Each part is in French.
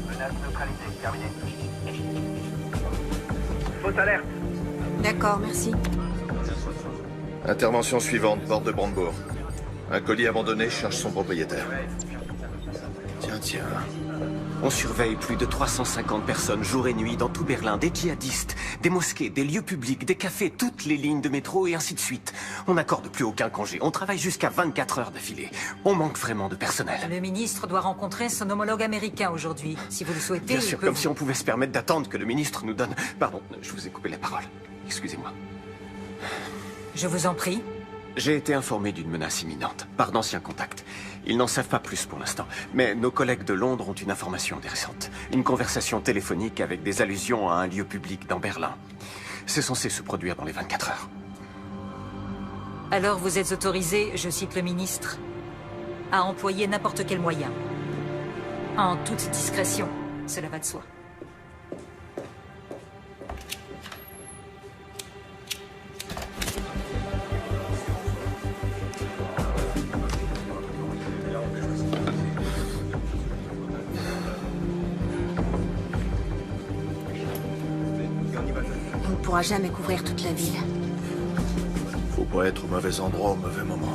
Menace neutralisée, terminé. Fausse alerte. D'accord, merci. Intervention suivante, porte de Brandebourg. Un colis abandonné cherche son propriétaire. Tiens. On surveille plus de 350 personnes jour et nuit dans tout Berlin, des djihadistes, des mosquées, des lieux publics, des cafés, toutes les lignes de métro et ainsi de suite. On n'accorde plus aucun congé, on travaille jusqu'à 24 heures d'affilée. On manque vraiment de personnel. Le ministre doit rencontrer son homologue américain aujourd'hui. Si vous le souhaitez, Bien sûr, comme si on pouvait se permettre d'attendre que le ministre nous donne... Pardon, je vous ai coupé la parole. Excusez-moi. Je vous en prie. J'ai été informé d'une menace imminente, par d'anciens contacts. Ils n'en savent pas plus pour l'instant, mais nos collègues de Londres ont une information intéressante. Une conversation téléphonique avec des allusions à un lieu public dans Berlin. C'est censé se produire dans les 24 heures. Alors vous êtes autorisé, je cite le ministre, à employer n'importe quel moyen. En toute discrétion, cela va de soi. On ne pourra jamais couvrir toute la ville. Faut pas être au mauvais endroit au mauvais moment.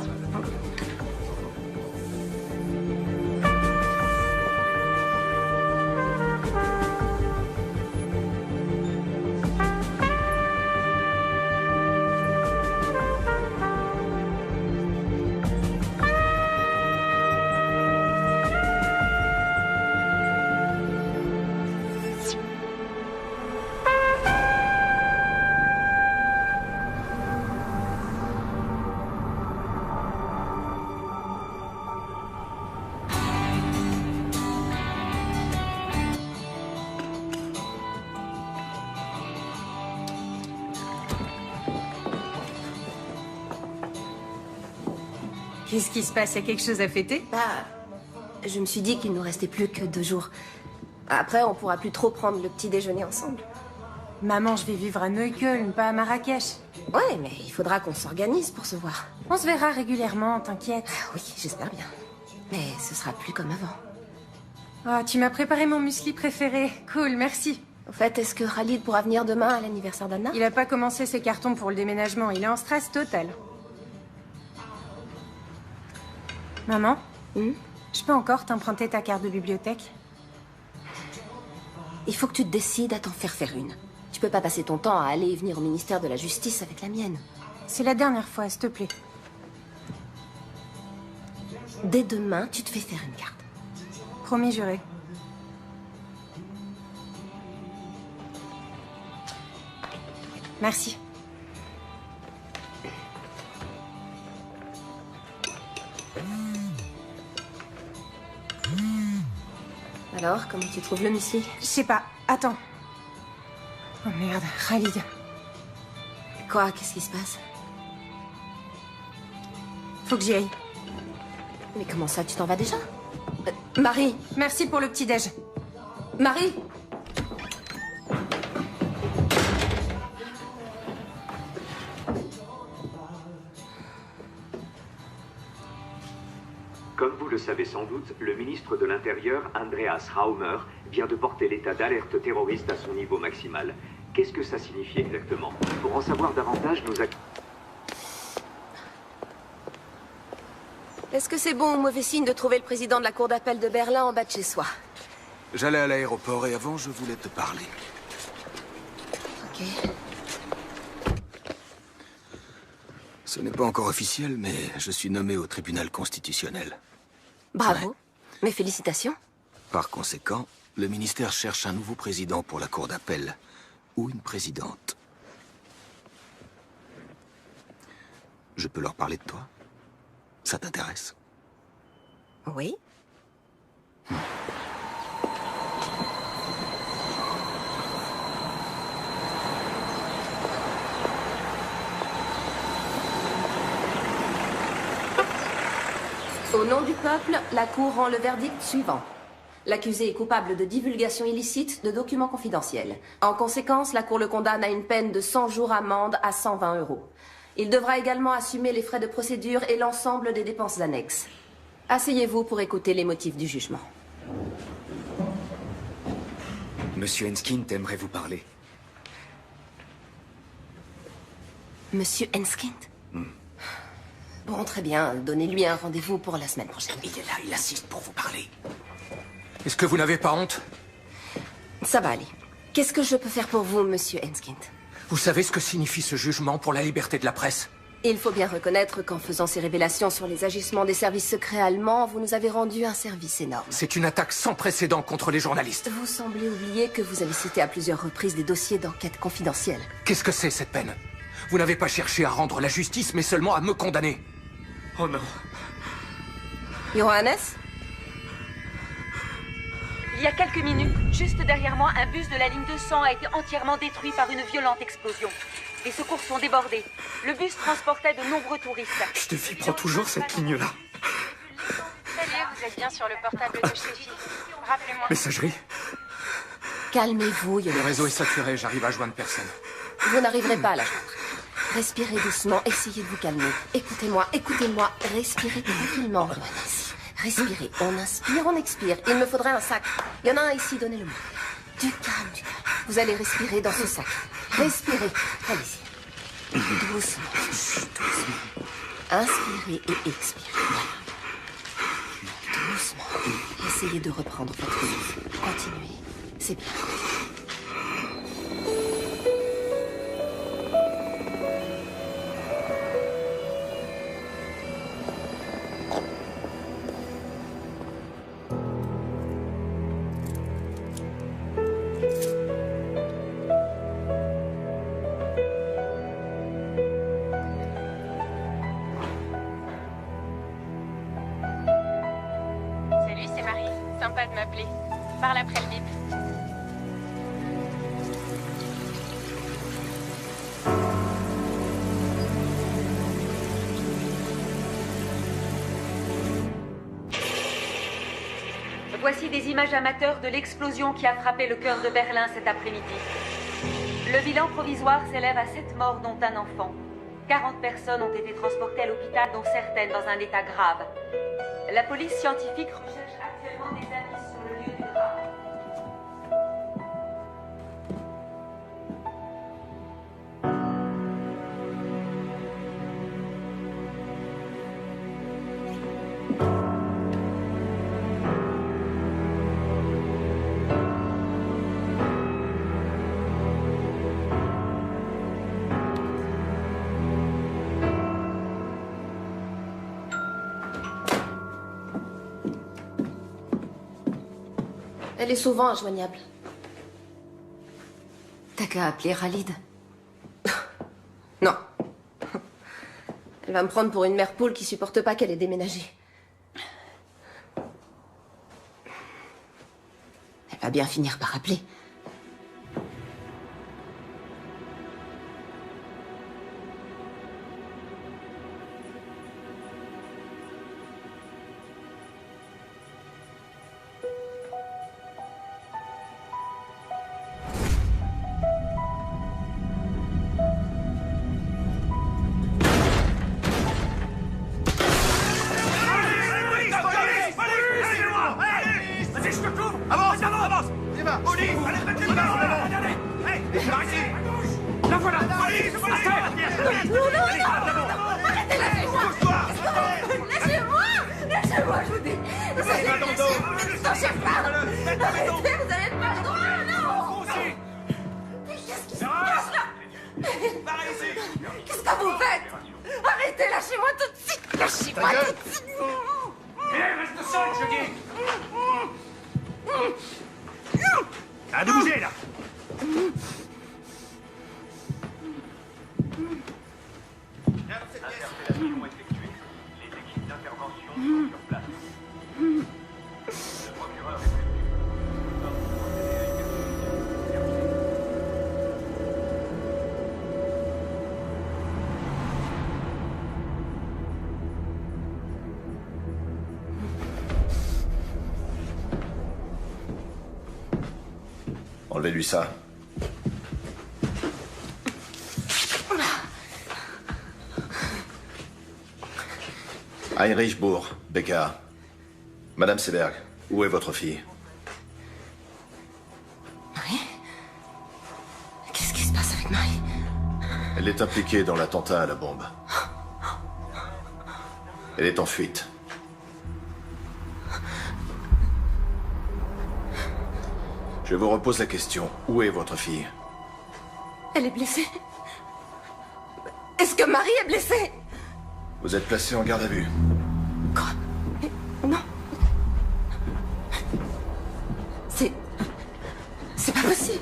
Qu'est-ce qui se passe? Il y a quelque chose à fêter? Je me suis dit qu'il nous restait plus que 2 jours. Après, on pourra plus trop prendre le petit déjeuner ensemble. Maman, je vais vivre à Neukölln, pas à Marrakech. Ouais, mais il faudra qu'on s'organise pour se voir. On se verra régulièrement, t'inquiète. Oui, j'espère bien. Mais ce sera plus comme avant. Oh, tu m'as préparé mon muesli préféré. Cool, merci. Au fait, est-ce que Khalid pourra venir demain à l'anniversaire d'Anna? Il a pas commencé ses cartons pour le déménagement, il est en stress total. Maman, je peux encore t'emprunter ta carte de bibliothèque? Il faut que tu te décides à t'en faire une. Tu peux pas passer ton temps à aller et venir au ministère de la Justice avec la mienne. C'est la dernière fois, s'il te plaît. Dès demain, tu te fais faire une carte. Promis juré. Merci. Alors, comment tu trouves le muesli? Je sais pas. Attends. Oh merde, Khalid. Quoi? Qu'est-ce qui se passe? Faut que j'y aille. Mais comment ça, tu t'en vas déjà? Marie! Merci pour le petit-déj. Marie! Comme vous le savez sans doute, le ministre de l'Intérieur, Andreas Raumer, vient de porter l'état d'alerte terroriste à son niveau maximal. Qu'est-ce que ça signifie exactement? Pour en savoir davantage, nous... Est-ce que c'est bon ou mauvais signe de trouver le président de la cour d'appel de Berlin en bas de chez soi? J'allais à l'aéroport et avant, je voulais te parler. Ok. Ce n'est pas encore officiel, mais je suis nommé au tribunal constitutionnel. Bravo. Ouais. Mes félicitations. Par conséquent, le ministère cherche un nouveau président pour la cour d'appel. Ou une présidente. Je peux leur parler de toi? Ça t'intéresse? Oui. Au nom du peuple, la Cour rend le verdict suivant. L'accusé est coupable de divulgation illicite de documents confidentiels. En conséquence, la Cour le condamne à une peine de 100 jours amende à 120 €. Il devra également assumer les frais de procédure et l'ensemble des dépenses annexes. Asseyez-vous pour écouter les motifs du jugement. Monsieur Enskind aimerait vous parler. Monsieur Enskind? Bon, très bien. Donnez-lui un rendez-vous pour la semaine prochaine. Il est là, il assiste pour vous parler. Est-ce que vous n'avez pas honte? Ça va aller. Qu'est-ce que je peux faire pour vous, monsieur Enskind? Vous savez ce que signifie ce jugement pour la liberté de la presse? Il faut bien reconnaître qu'en faisant ces révélations sur les agissements des services secrets allemands, vous nous avez rendu un service énorme. C'est une attaque sans précédent contre les journalistes. Vous semblez oublier que vous avez cité à plusieurs reprises des dossiers d'enquête confidentielle. Qu'est-ce que c'est, cette peine? Vous n'avez pas cherché à rendre la justice, mais seulement à me condamner. Oh non. Johannes? Il y a quelques minutes, juste derrière moi, un bus de la ligne 200 a été entièrement détruit par une violente explosion. Les secours sont débordés. Le bus transportait de nombreux touristes. Steffi prend toujours cette ligne-là. Salut, vous êtes bien sur le portable de Steffi. Rappelez-moi. Messagerie? Calmez-vous, Le Johannes. réseau est saturé, j'arrive à joindre personne. Vous n'arriverez pas à la joindre. Respirez doucement, essayez de vous calmer. Écoutez-moi, écoutez-moi. Respirez tranquillement, Johannes. Respirez. On inspire, on expire. Il me faudrait un sac. Il y en a un ici, donnez-le-moi. Du calme, du calme. Vous allez respirer dans ce sac. Respirez. Allez-y. Doucement. Doucement. Inspirez et expirez. Voilà. Doucement. Essayez de reprendre votre souffle. Continuez. C'est bien. Salut, c'est Marie. Sympa de m'appeler. Parle après le bip. Voici des images amateurs de l'explosion qui a frappé le cœur de Berlin cet après-midi. Le bilan provisoire s'élève à 7 morts, dont un enfant. 40 personnes ont été transportées à l'hôpital, dont certaines dans un état grave. La police scientifique recherche actuellement des indices sur le lieu du drame. Elle est souvent injoignable. T'as qu'à appeler Khalid. Non. Elle va me prendre pour une mère poule qui supporte pas qu'elle ait déménagé. Elle va bien finir par appeler. Qu'est-ce que vous faites? Arrêtez, lâchez-moi tout de suite. Lâchez-moi tout de suite. Reste seul, je dis. Arrête de bouger, là. Interpellation effectuée. Les équipes d'intervention sont sur place. Le procureur est prévenu. Nous allons procéder à une Enlevez-lui ça. Heinrich Bourg, BKA. Madame Seberg, où est votre fille? Marie? Qu'est-ce qui se passe avec Marie? Elle est impliquée dans l'attentat à la bombe. Elle est en fuite. Je vous repose la question. Où est votre fille? Elle est blessée. Est-ce que Marie est blessée? Vous êtes placé en garde à vue. Quoi? Mais non. C'est pas possible.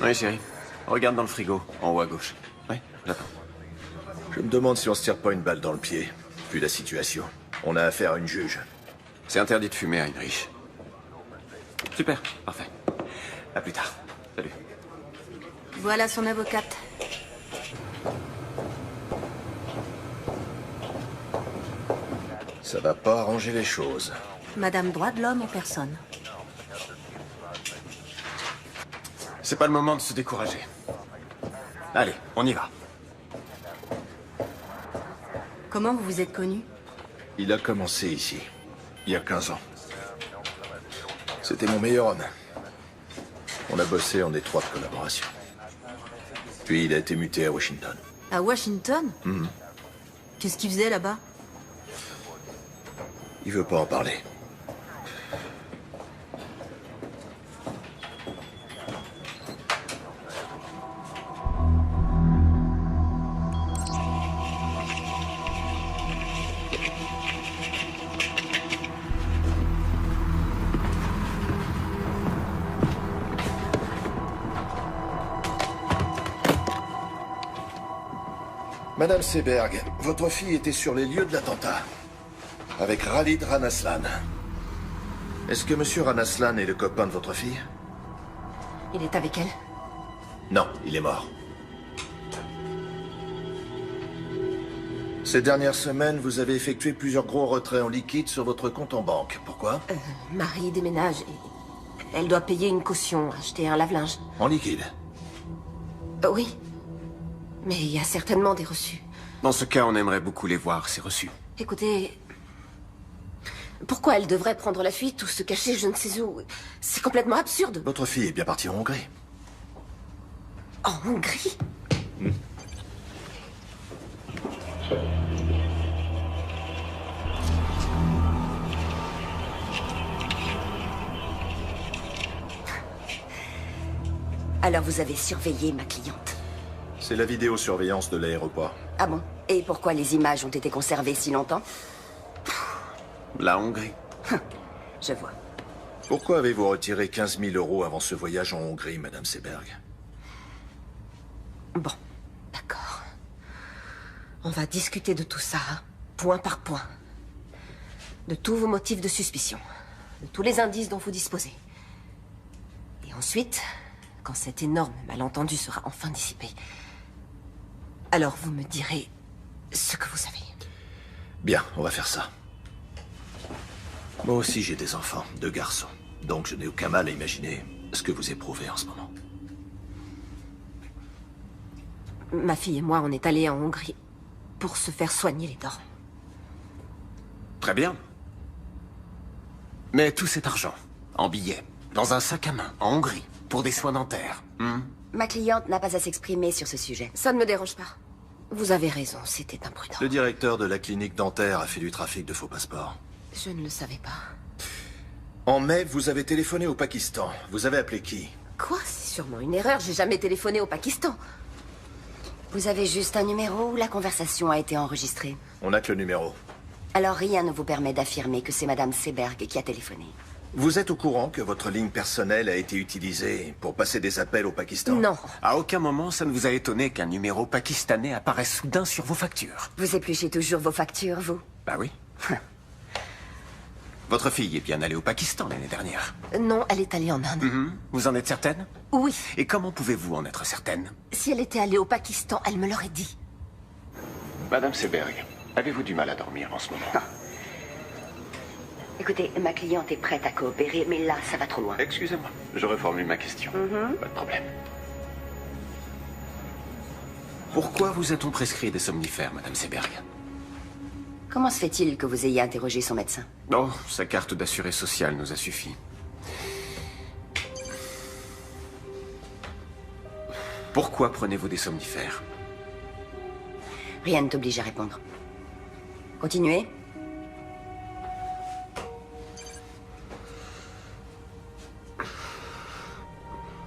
Oui, chérie. Regarde dans le frigo, en haut à gauche. Oui, j'attends. Je me demande si on se tire pas une balle dans le pied, vu la situation. On a affaire à une juge. C'est interdit de fumer, Heinrich. Super, parfait. À plus tard. Salut. Voilà son avocate. Ça va pas arranger les choses. Madame droit de l'homme en personne. C'est pas le moment de se décourager. Allez, on y va. Comment vous vous êtes connus? Il a commencé ici, il y a 15 ans. C'était mon meilleur homme. On a bossé en étroite collaboration. Puis il a été muté à Washington. À Washington? Qu'est-ce qu'il faisait là-bas? Il veut pas en parler. Madame Seberg, votre fille était sur les lieux de l'attentat. Avec Khalid Ranaslan. Est-ce que Monsieur Ranaslan est le copain de votre fille? Il est avec elle? Non, il est mort. Ces dernières semaines, vous avez effectué plusieurs gros retraits en liquide sur votre compte en banque. Pourquoi? Marie déménage et elle doit payer une caution, acheter un lave-linge. En liquide? Oui. Mais il y a certainement des reçus. Dans ce cas, on aimerait beaucoup les voir, ces reçus. Écoutez... Pourquoi elle devrait prendre la fuite ou se cacher je ne sais où? C'est complètement absurde. Votre fille est bien partie en Hongrie. En Hongrie? Alors vous avez surveillé ma cliente? C'est la vidéosurveillance de l'aéroport. Ah bon? Et pourquoi les images ont été conservées si longtemps? La Hongrie. Je vois. Pourquoi avez-vous retiré 15 000 € avant ce voyage en Hongrie, Madame Seberg? Bon, d'accord. On va discuter de tout ça, point par point. De tous vos motifs de suspicion. De tous les indices dont vous disposez. Et ensuite, quand cet énorme malentendu sera enfin dissipé, alors vous me direz ce que vous savez. Bien, on va faire ça. Moi aussi, j'ai des enfants, 2 garçons. Donc je n'ai aucun mal à imaginer ce que vous éprouvez en ce moment. Ma fille et moi, on est allés en Hongrie pour se faire soigner les dents. Très bien. Mais tout cet argent, en billets, dans un sac à main, en Hongrie, pour des soins dentaires. Ma cliente n'a pas à s'exprimer sur ce sujet. Ça ne me dérange pas. Vous avez raison, c'était imprudent. Le directeur de la clinique dentaire a fait du trafic de faux passeports. Je ne le savais pas. En mai, vous avez téléphoné au Pakistan. Vous avez appelé qui? Quoi? C'est sûrement une erreur, j'ai jamais téléphoné au Pakistan. Vous avez juste un numéro où la conversation a été enregistrée. On n'a que le numéro. Alors rien ne vous permet d'affirmer que c'est Madame Seberg qui a téléphoné. Vous êtes au courant que votre ligne personnelle a été utilisée pour passer des appels au Pakistan? Non. À aucun moment, ça ne vous a étonné qu'un numéro pakistanais apparaisse soudain sur vos factures. Vous épluchez toujours vos factures, vous? Bah oui. Votre fille est bien allée au Pakistan l'année dernière. Non, elle est allée en Inde. Vous en êtes certaine? Oui. Et comment pouvez-vous en être certaine? Si elle était allée au Pakistan, elle me l'aurait dit. Madame Seberg, avez-vous du mal à dormir en ce moment? Écoutez, ma cliente est prête à coopérer, mais là, ça va trop loin. Excusez-moi, je reformule ma question. Pas de problème. Pourquoi vous a-t-on prescrit des somnifères, Madame Seberg? Comment se fait-il que vous ayez interrogé son médecin? Oh, sa carte d'assuré social nous a suffi. Pourquoi prenez-vous des somnifères? Rien ne t'oblige à répondre. Continuez.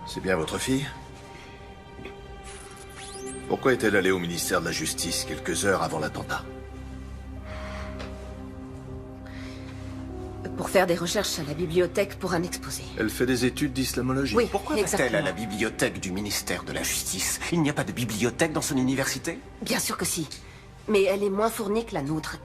C'est bien votre fille? Pourquoi est-elle allée au ministère de la Justice quelques heures avant l'attentat? Pour faire des recherches à la bibliothèque pour un exposé. Elle fait des études d'islamologie. Oui, Pourquoi va-t-elle à la bibliothèque du ministère de la Justice? Il n'y a pas de bibliothèque dans son université? Bien sûr que si. Mais elle est moins fournie que la nôtre.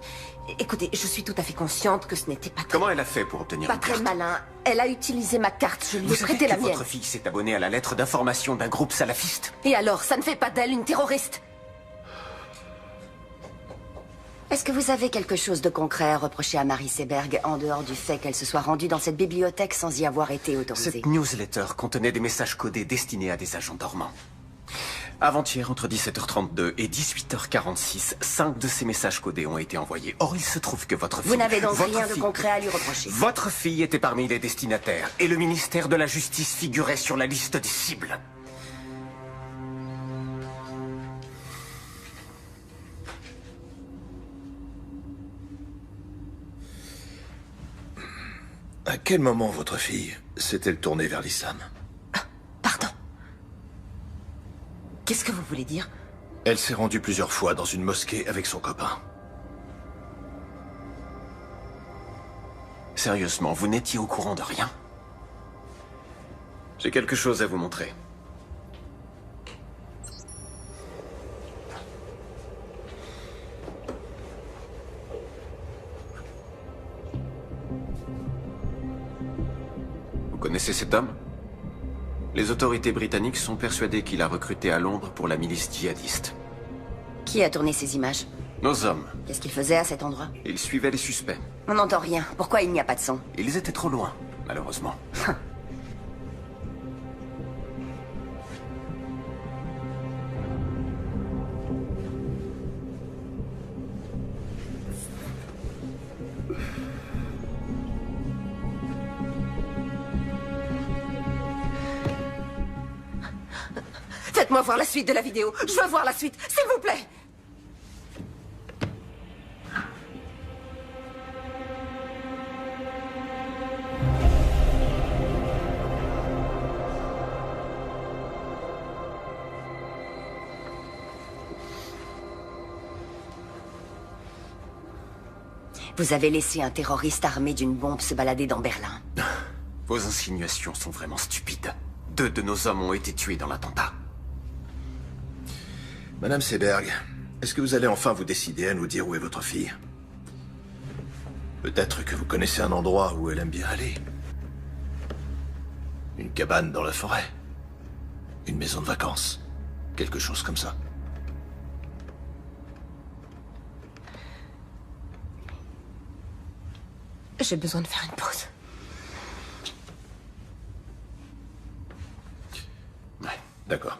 Écoutez, je suis tout à fait consciente que ce n'était pas très... Comment elle a fait pour obtenir Pas une très carte? malin. Elle a utilisé ma carte, je lui ai Vous savez prêté la que mienne. votre fille s'est abonnée à la lettre d'information d'un groupe salafiste? Et alors, ça ne fait pas d'elle une terroriste? Est-ce que vous avez quelque chose de concret à reprocher à Marie Seberg, en dehors du fait qu'elle se soit rendue dans cette bibliothèque sans y avoir été autorisée? Cette newsletter contenait des messages codés destinés à des agents dormants. Avant-hier, entre 17h32 et 18h46, 5 de ces messages codés ont été envoyés. Or, il se trouve que votre fille... Vous n'avez donc votre rien de fille- concret à lui reprocher? Votre fille était parmi les destinataires, et le ministère de la Justice figurait sur la liste des cibles. À quel moment votre fille s'est-elle tournée vers l'islam? Qu'est-ce que vous voulez dire? Elle s'est rendue plusieurs fois dans une mosquée avec son copain. Sérieusement, vous n'étiez au courant de rien? J'ai quelque chose à vous montrer. Vous connaissez cet homme? Les autorités britanniques sont persuadées qu'il a recruté à Londres pour la milice djihadiste. Qui a tourné ces images? Nos hommes. Qu'est-ce qu'il faisait à cet endroit? Ils suivaient les suspects. On n'entend rien. Pourquoi il n'y a pas de son? Ils étaient trop loin, malheureusement. Faites-moi voir la suite de la vidéo. Je veux voir la suite, s'il vous plaît. Vous avez laissé un terroriste armé d'une bombe se balader dans Berlin. Vos insinuations sont vraiment stupides. 2 de nos hommes ont été tués dans l'attentat. Madame Seberg, est-ce que vous allez enfin vous décider à nous dire où est votre fille? Peut-être que vous connaissez un endroit où elle aime bien aller. Une cabane dans la forêt. Une maison de vacances. Quelque chose comme ça. J'ai besoin de faire une pause. Ouais, d'accord.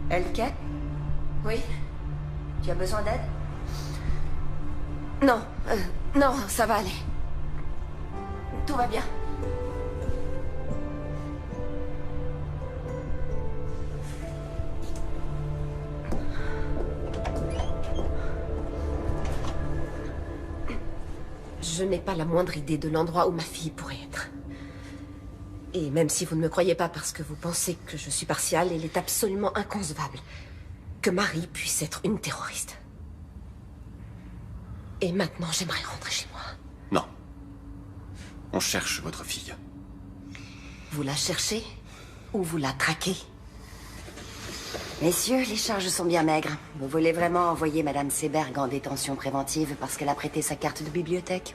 Elke? Oui? Tu as besoin d'aide? Non, non, ça va aller. Tout va bien. Je n'ai pas la moindre idée de l'endroit où ma fille pourrait être. Et même si vous ne me croyez pas parce que vous pensez que je suis partiale, il est absolument inconcevable que Marie puisse être une terroriste. Et maintenant, j'aimerais rentrer chez moi. Non. On cherche votre fille. Vous la cherchez ou vous la traquez? Messieurs, les charges sont bien maigres. Vous voulez vraiment envoyer Madame Seberg en détention préventive parce qu'elle a prêté sa carte de bibliothèque?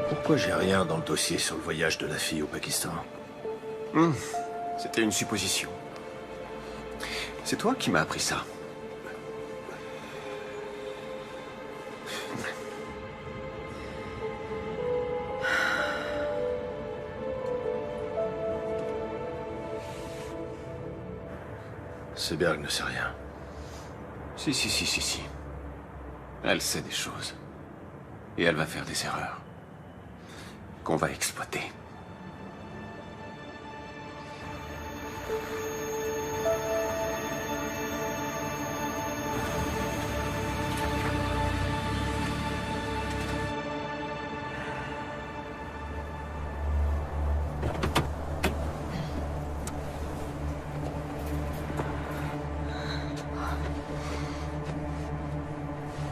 Pourquoi j'ai rien dans le dossier sur le voyage de la fille au Pakistan? C'était une supposition. C'est toi qui m'as appris ça. Seberg ne sait rien. Si. Elle sait des choses. Et elle va faire des erreurs. Qu'on va exploiter.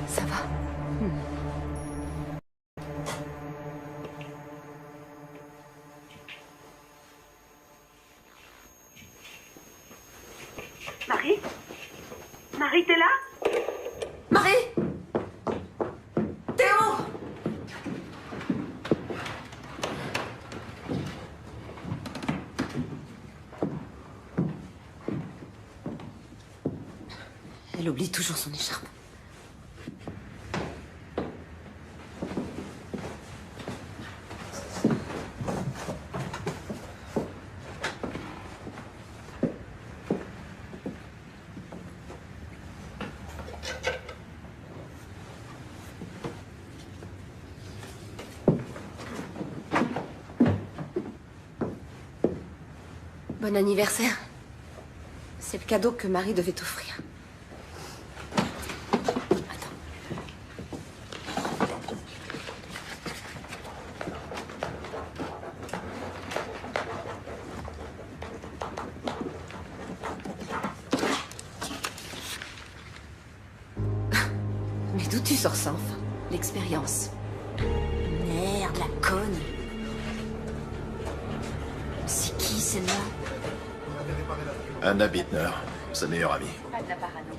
Ça va? Marie? Marie, t'es là? Marie! Théo! Elle oublie toujours son écharpe. Bon anniversaire. C'est le cadeau que Marie devait t'offrir. Mais d'où tu sors ça, enfin? L'expérience. Merde, la conne. C'est qui, celle-là? Anna Bittner, sa meilleure amie. Pas de la parano.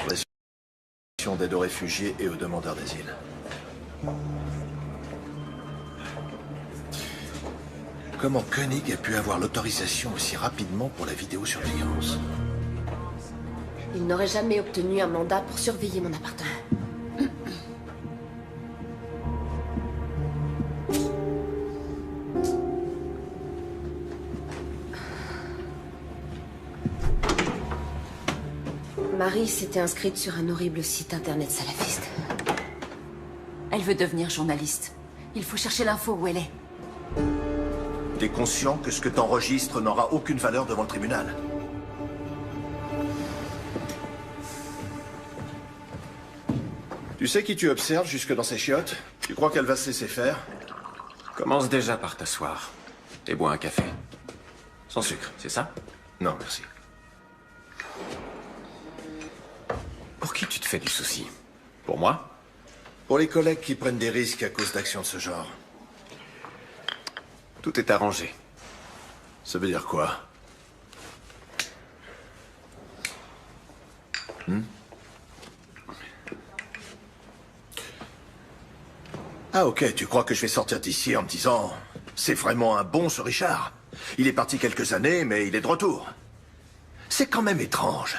Relation d'aide aux réfugiés et aux demandeurs d'asile. Comment Koenig a pu avoir l'autorisation aussi rapidement pour la vidéosurveillance? Il n'aurait jamais obtenu un mandat pour surveiller mon appartement. Marie s'était inscrite sur un horrible site internet salafiste. Elle veut devenir journaliste. Il faut chercher l'info où elle est. T'es conscient que ce que t'enregistres n'aura aucune valeur devant le tribunal? Tu sais qui tu observes jusque dans ces chiottes? Tu crois qu'elle va se laisser faire? Commence déjà par t'asseoir. Et bois un café. Sans sucre, c'est ça? Non, merci. Pour qui tu te fais du souci? Pour moi? Pour les collègues qui prennent des risques à cause d'actions de ce genre. Tout est arrangé. Ça veut dire quoi? Ah ok, tu crois que je vais sortir d'ici en me disant « C'est vraiment un bon ce Richard. Il est parti quelques années, mais il est de retour. » C'est quand même étrange.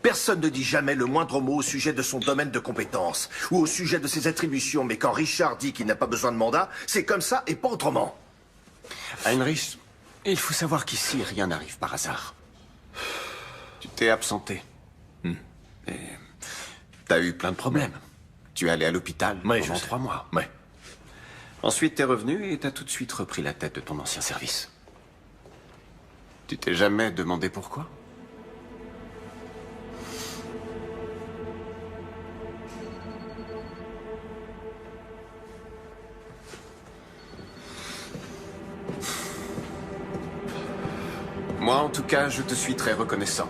Personne ne dit jamais le moindre mot au sujet de son domaine de compétence ou au sujet de ses attributions, mais quand Richard dit qu'il n'a pas besoin de mandat, c'est comme ça et pas autrement. Heinrich, il faut savoir qu'ici, rien n'arrive par hasard. Tu t'es absenté. Et t'as eu plein de problèmes. Tu es allé à l'hôpital pendant 3 mois. Ouais. Ensuite, t'es revenu et t'as tout de suite repris la tête de ton ancien service. Tu t'es jamais demandé pourquoi? Moi, en tout cas, je te suis très reconnaissant.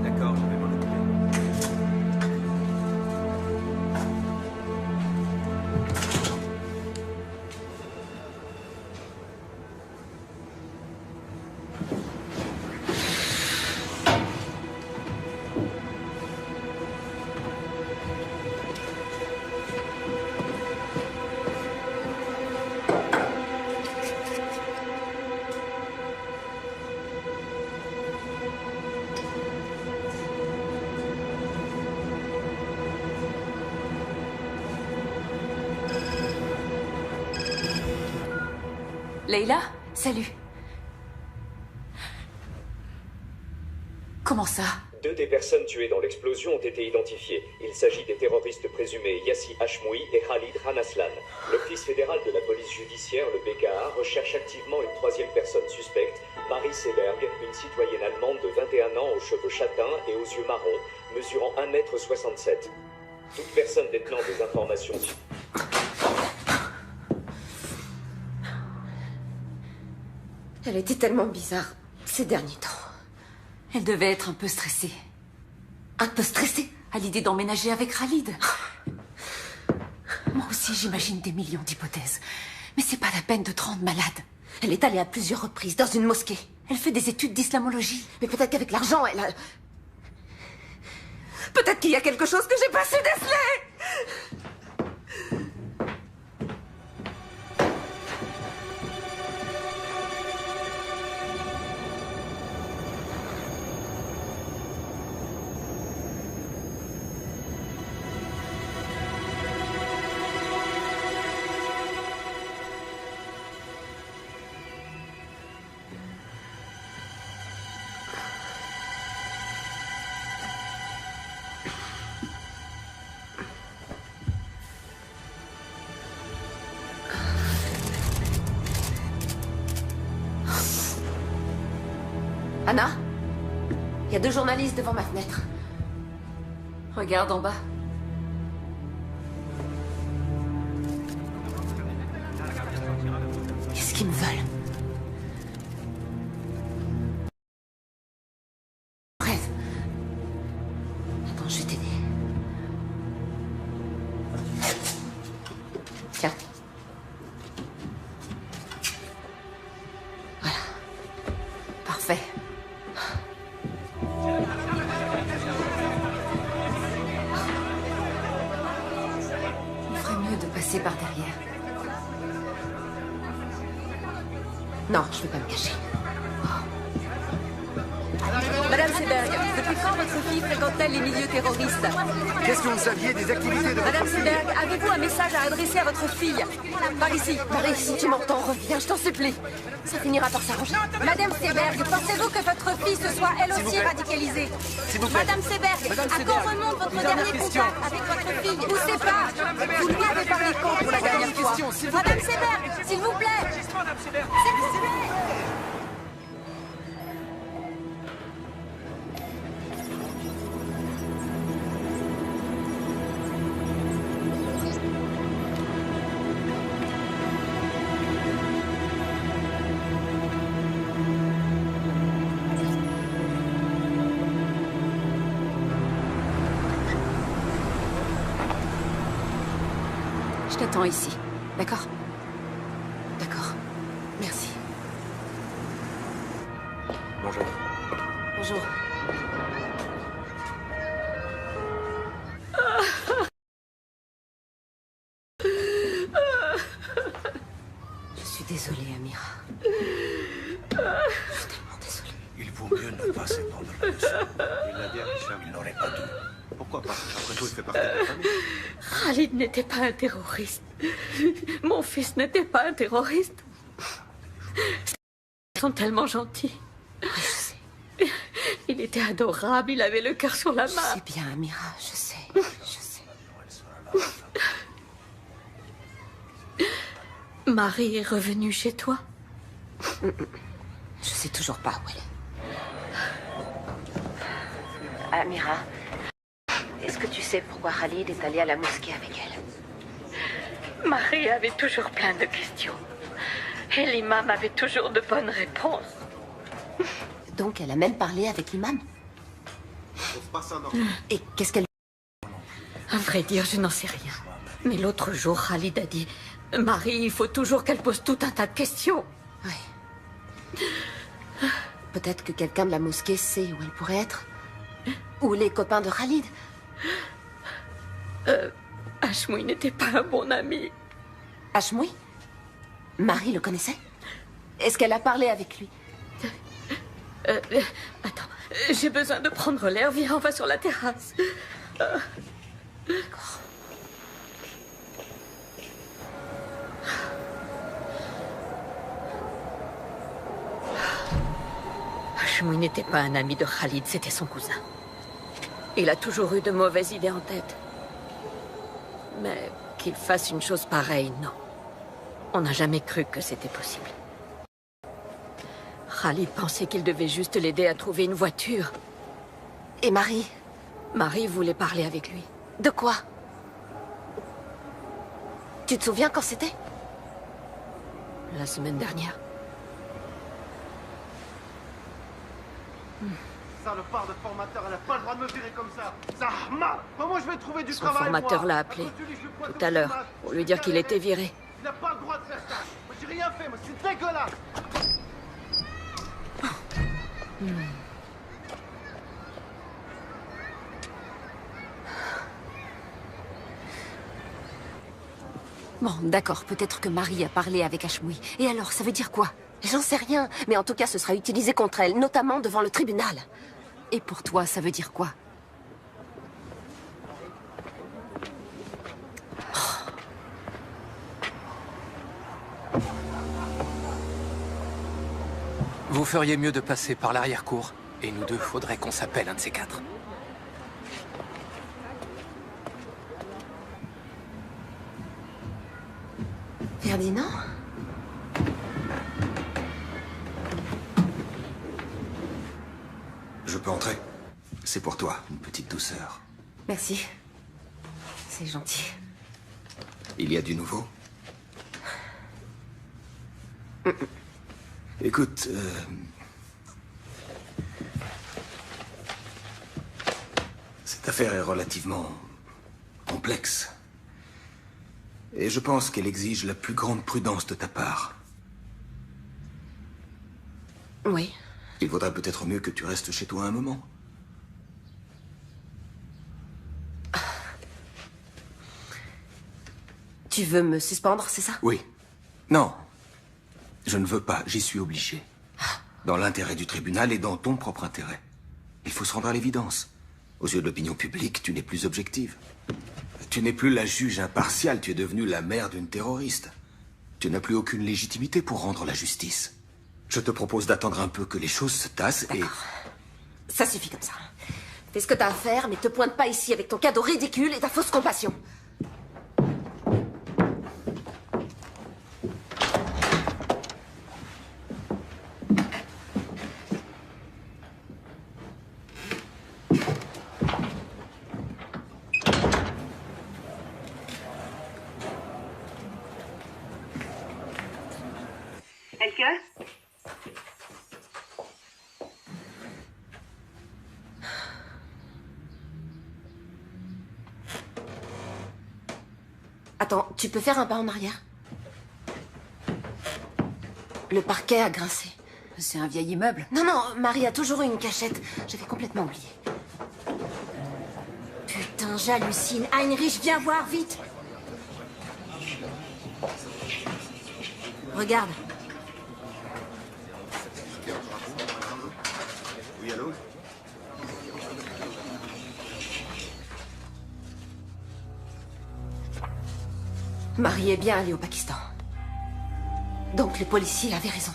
D'accord, je vais m'en occuper. Leila, salut. Comment ça? 2 des personnes tuées dans l'explosion ont été identifiées. Il s'agit des terroristes présumés Yassi Hashmoui et Khalid Ranaslan. L'Office fédéral de la police judiciaire, le BKA, recherche activement une 3e personne suspecte, Marie Seberg, une citoyenne allemande de 21 ans aux cheveux châtains et aux yeux marrons, mesurant 1,67 m. Toute personne détenant des informations... Elle était tellement bizarre ces derniers temps. Elle devait être un peu stressée. Un peu stressée? À l'idée d'emménager avec Khalid. Moi aussi, j'imagine des millions d'hypothèses. Mais c'est pas la peine de te rendre malade. Elle est allée à plusieurs reprises dans une mosquée. Elle fait des études d'islamologie. Mais peut-être qu'avec l'argent, elle a... Peut-être qu'il y a quelque chose que j'ai pas su déceler! Anna? Il y a 2 journalistes devant ma fenêtre. Regarde en bas. Qu'est-ce qu'ils me veulent? Rêve. Attends, je vais t'aider. Tiens. Voilà. Parfait. Il ferait mieux de passer par derrière. Non, je vais pas me cacher. Madame Seberg, depuis quand votre fille fréquente-t-elle les milieux terroristes? Qu'est-ce que vous saviez des activités de Madame votre fille? Seberg, avez-vous un message à adresser à votre fille? Par ici. Marie, si tu m'entends, reviens, je t'en supplie. Ça finira par s'arranger. Madame Seberg, pensez-vous que votre fille se soit elle aussi radicalisée? S'il vous plaît. Madame Seberg, à quand remonte votre dernier contact avec votre fille? Ou c'est pas? Vous lui avez parlé quand pour la dernière fois? Madame Seberg, s'il vous plaît. S'il vous plaît. Je t'attends ici. D'accord? D'accord. Merci. Bonjour. Bonjour. Je suis désolée, Amira. Je suis tellement désolée. Il vaut mieux ne pas s'épandre là-dessus. Il l'a dit à Richard. Il n'aurait pas dû. Pourquoi pas? Après tout, il fait partie de la famille. Khalid n'était pas un terroriste. Mon fils n'était pas un terroriste. Ils sont tellement gentils. Oui, je sais. Il était adorable, il avait le cœur sur la main. Je sais bien, Amira, je sais. Je sais. Marie est revenue chez toi? Je sais toujours pas où elle est. Amira, est-ce que tu sais pourquoi Khalid est allé à la mosquée avec elle? Marie avait toujours plein de questions. Et l'imam avait toujours de bonnes réponses. Donc elle a même parlé avec l'imam. Et qu'est-ce qu'elle... À vrai dire, je n'en sais rien. Mais l'autre jour, Khalid a dit... Marie, il faut toujours qu'elle pose tout un tas de questions. Oui. Peut-être que quelqu'un de la mosquée sait où elle pourrait être. Ou les copains de Khalid. Hashmoui n'était pas un bon ami. Hashmoui? Marie le connaissait? Est-ce qu'elle a parlé avec lui? Attends, j'ai besoin de prendre l'air. Viens, on va sur la terrasse. D'accord. Hashmoui n'était pas un ami de Khalid, c'était son cousin. Il a toujours eu de mauvaises idées en tête. Mais qu'il fasse une chose pareille, non. On n'a jamais cru que c'était possible. Khalid pensait qu'il devait juste l'aider à trouver une voiture. Et Marie? Marie voulait parler avec lui. De quoi? Tu te souviens quand c'était? La semaine dernière. Salopard de formateur, elle a pas le droit de me virer comme ça. Zahma! Comment je vais trouver du travail? Son formateur l'a appelé tout à l'heure pour lui dire qu'il était viré. Il n'a pas le droit de faire ça. Moi j'ai rien fait, moi c'est dégueulasse. Bon, d'accord, peut-être que Marie a parlé avec Hashmoui. Et alors, ça veut dire quoi? J'en sais rien, mais en tout cas, ce sera utilisé contre elle, notamment devant le tribunal. Et pour toi, ça veut dire quoi? Vous feriez mieux de passer par l'arrière-cour. Et nous deux, faudrait qu'on s'appelle un de ces quatre. Ferdinand? Je peux entrer? C'est pour toi, une petite douceur. Merci. C'est gentil. Il y a du nouveau? Écoute, cette affaire est relativement complexe. Et je pense qu'elle exige la plus grande prudence de ta part. Oui. Il vaudrait peut-être mieux que tu restes chez toi un moment. Tu veux me suspendre, c'est ça? Oui. Non. Je ne veux pas, j'y suis obligé. Dans l'intérêt du tribunal et dans ton propre intérêt. Il faut se rendre à l'évidence. Aux yeux de l'opinion publique, tu n'es plus objective. Tu n'es plus la juge impartiale, tu es devenue la mère d'une terroriste. Tu n'as plus aucune légitimité pour rendre la justice. Je te propose d'attendre un peu que les choses se tassent et... Ça suffit comme ça. Fais ce que t'as à faire, mais te pointe pas ici avec ton cadeau ridicule et ta fausse compassion. Attends, tu peux faire un pas en arrière? Le parquet a grincé. C'est un vieil immeuble. Non, non, Marie a toujours eu une cachette. J'avais complètement oublié. Putain, j'hallucine. Heinrich, viens voir, vite. Regarde. Oui, allô? Marie est bien allée au Pakistan. Donc le policier avait raison.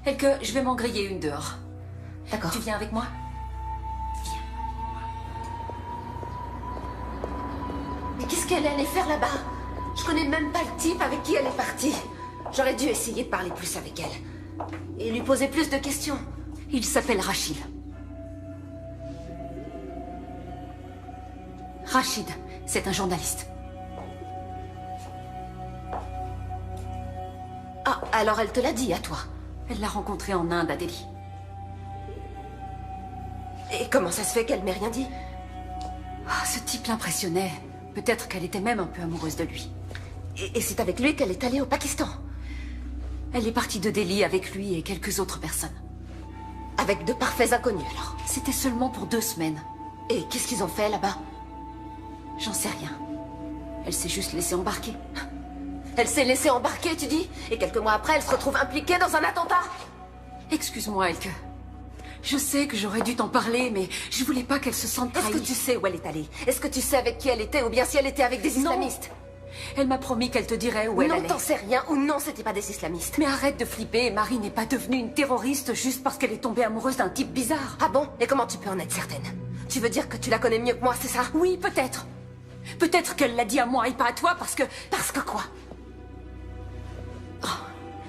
Et que je vais m'en griller une dehors. D'accord. Tu viens avec moi? Mais qu'est-ce qu'elle allait faire là-bas? Je connais même pas le type avec qui elle est partie. J'aurais dû essayer de parler plus avec elle. Et lui poser plus de questions. Il s'appelle Rachid. Rachid, c'est un journaliste. Ah, alors elle te l'a dit à toi? Elle l'a rencontré en Inde, à Delhi. Et comment ça se fait qu'elle m'ait rien dit? Ah, ce type l'impressionnait. Peut-être qu'elle était même un peu amoureuse de lui. Et c'est avec lui qu'elle est allée au Pakistan? Elle est partie de Delhi avec lui et quelques autres personnes. Avec de parfaits inconnus, alors? C'était seulement pour 2 semaines. Et qu'est-ce qu'ils ont fait là-bas? J'en sais rien. Elle s'est juste laissée embarquer. Elle s'est laissée embarquer, tu dis? Et quelques mois après, elle se retrouve impliquée dans un attentat? Excuse-moi, Elke. Je sais que j'aurais dû t'en parler, mais je voulais pas qu'elle se sente trahie. Est-ce que tu sais où elle est allée? Est-ce que tu sais avec qui elle était, ou bien si elle était avec des islamistes? Elle m'a promis qu'elle te dirait où elle allait. Non, t'en sais rien, ou non, c'était pas des islamistes. Mais arrête de flipper, Marie n'est pas devenue une terroriste juste parce qu'elle est tombée amoureuse d'un type bizarre. Ah bon? Et comment tu peux en être certaine? Tu veux dire que tu la connais mieux que moi, c'est ça? Oui, peut-être. Peut-être qu'elle l'a dit à moi et pas à toi parce que... Parce que quoi? Oh,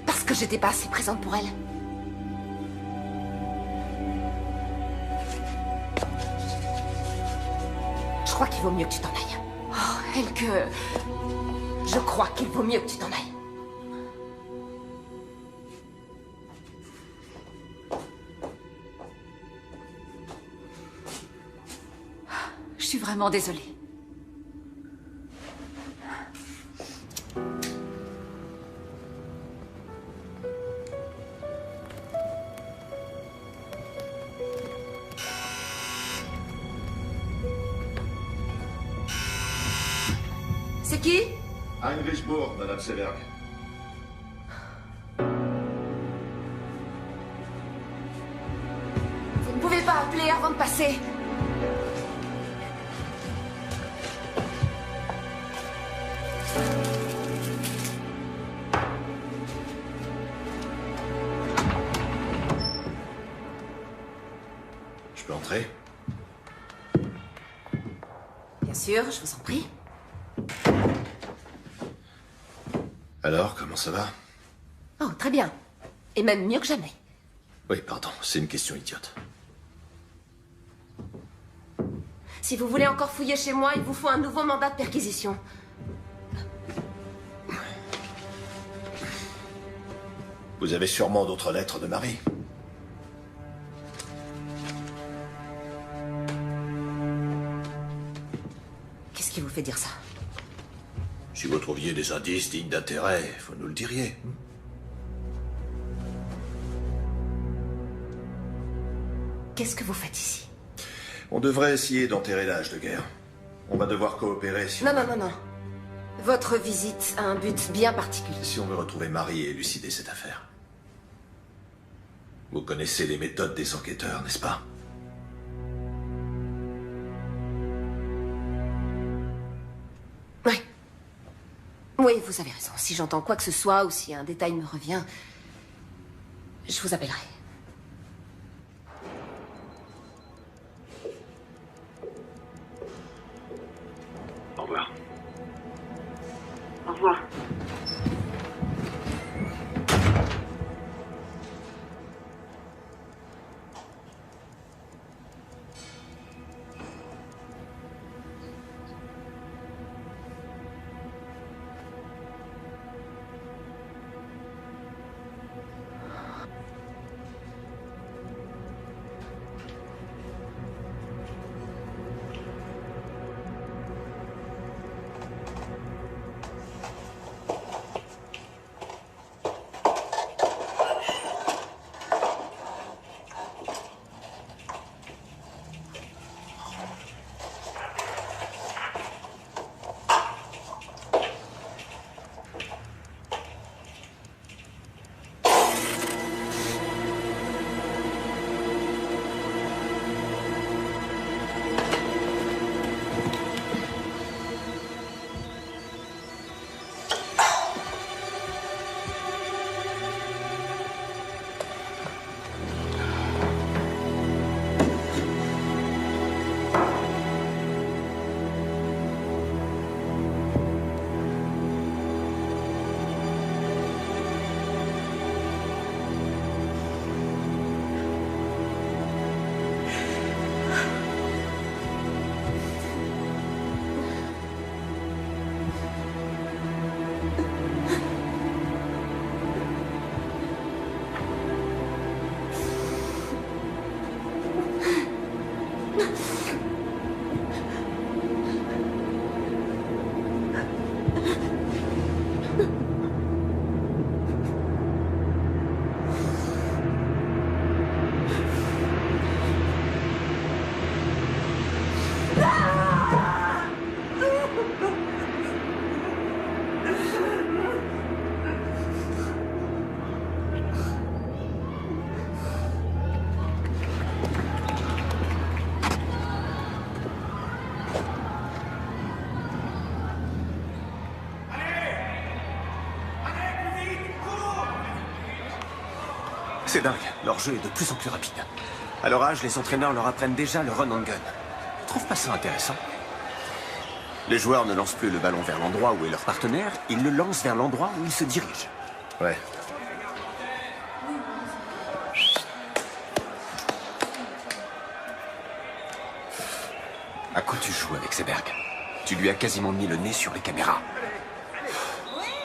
parce que j'étais pas assez présente pour elle. Je crois qu'il vaut mieux que tu t'en ailles. Oh, Elke... Je crois qu'il vaut mieux que tu t'en ailles. Je suis vraiment désolée. C'est qui? Heinrich Bourg, Madame Seberg. Vous ne pouvez pas appeler avant de passer. Je peux entrer? Bien sûr, je vous en prie. Alors, comment ça va? Oh, très bien. Et même mieux que jamais. Oui, pardon, c'est une question idiote. Si vous voulez encore fouiller chez moi, il vous faut un nouveau mandat de perquisition. Vous avez sûrement d'autres lettres de Marie. Qu'est-ce qui vous fait dire ça? Si vous trouviez des indices dignes d'intérêt, vous nous le diriez. Qu'est-ce que vous faites ici? On devrait essayer d'enterrer l'âge de guerre. On va devoir coopérer si Non, on... non, non, non. Votre visite a un but bien particulier. Si on veut retrouver Marie et élucider cette affaire. Vous connaissez les méthodes des enquêteurs, n'est-ce pas? Oui. Oui, vous avez raison. Si j'entends quoi que ce soit ou si un détail me revient, je vous appellerai. Au revoir. Au revoir. C'est dingue, leur jeu est de plus en plus rapide. À leur âge, les entraîneurs leur apprennent déjà le run and gun. Tu trouves pas ça intéressant? Les joueurs ne lancent plus le ballon vers l'endroit où est leur partenaire, ils le lancent vers l'endroit où ils se dirigent. Ouais. À quoi tu joues avec Seberg? Tu lui as quasiment mis le nez sur les caméras.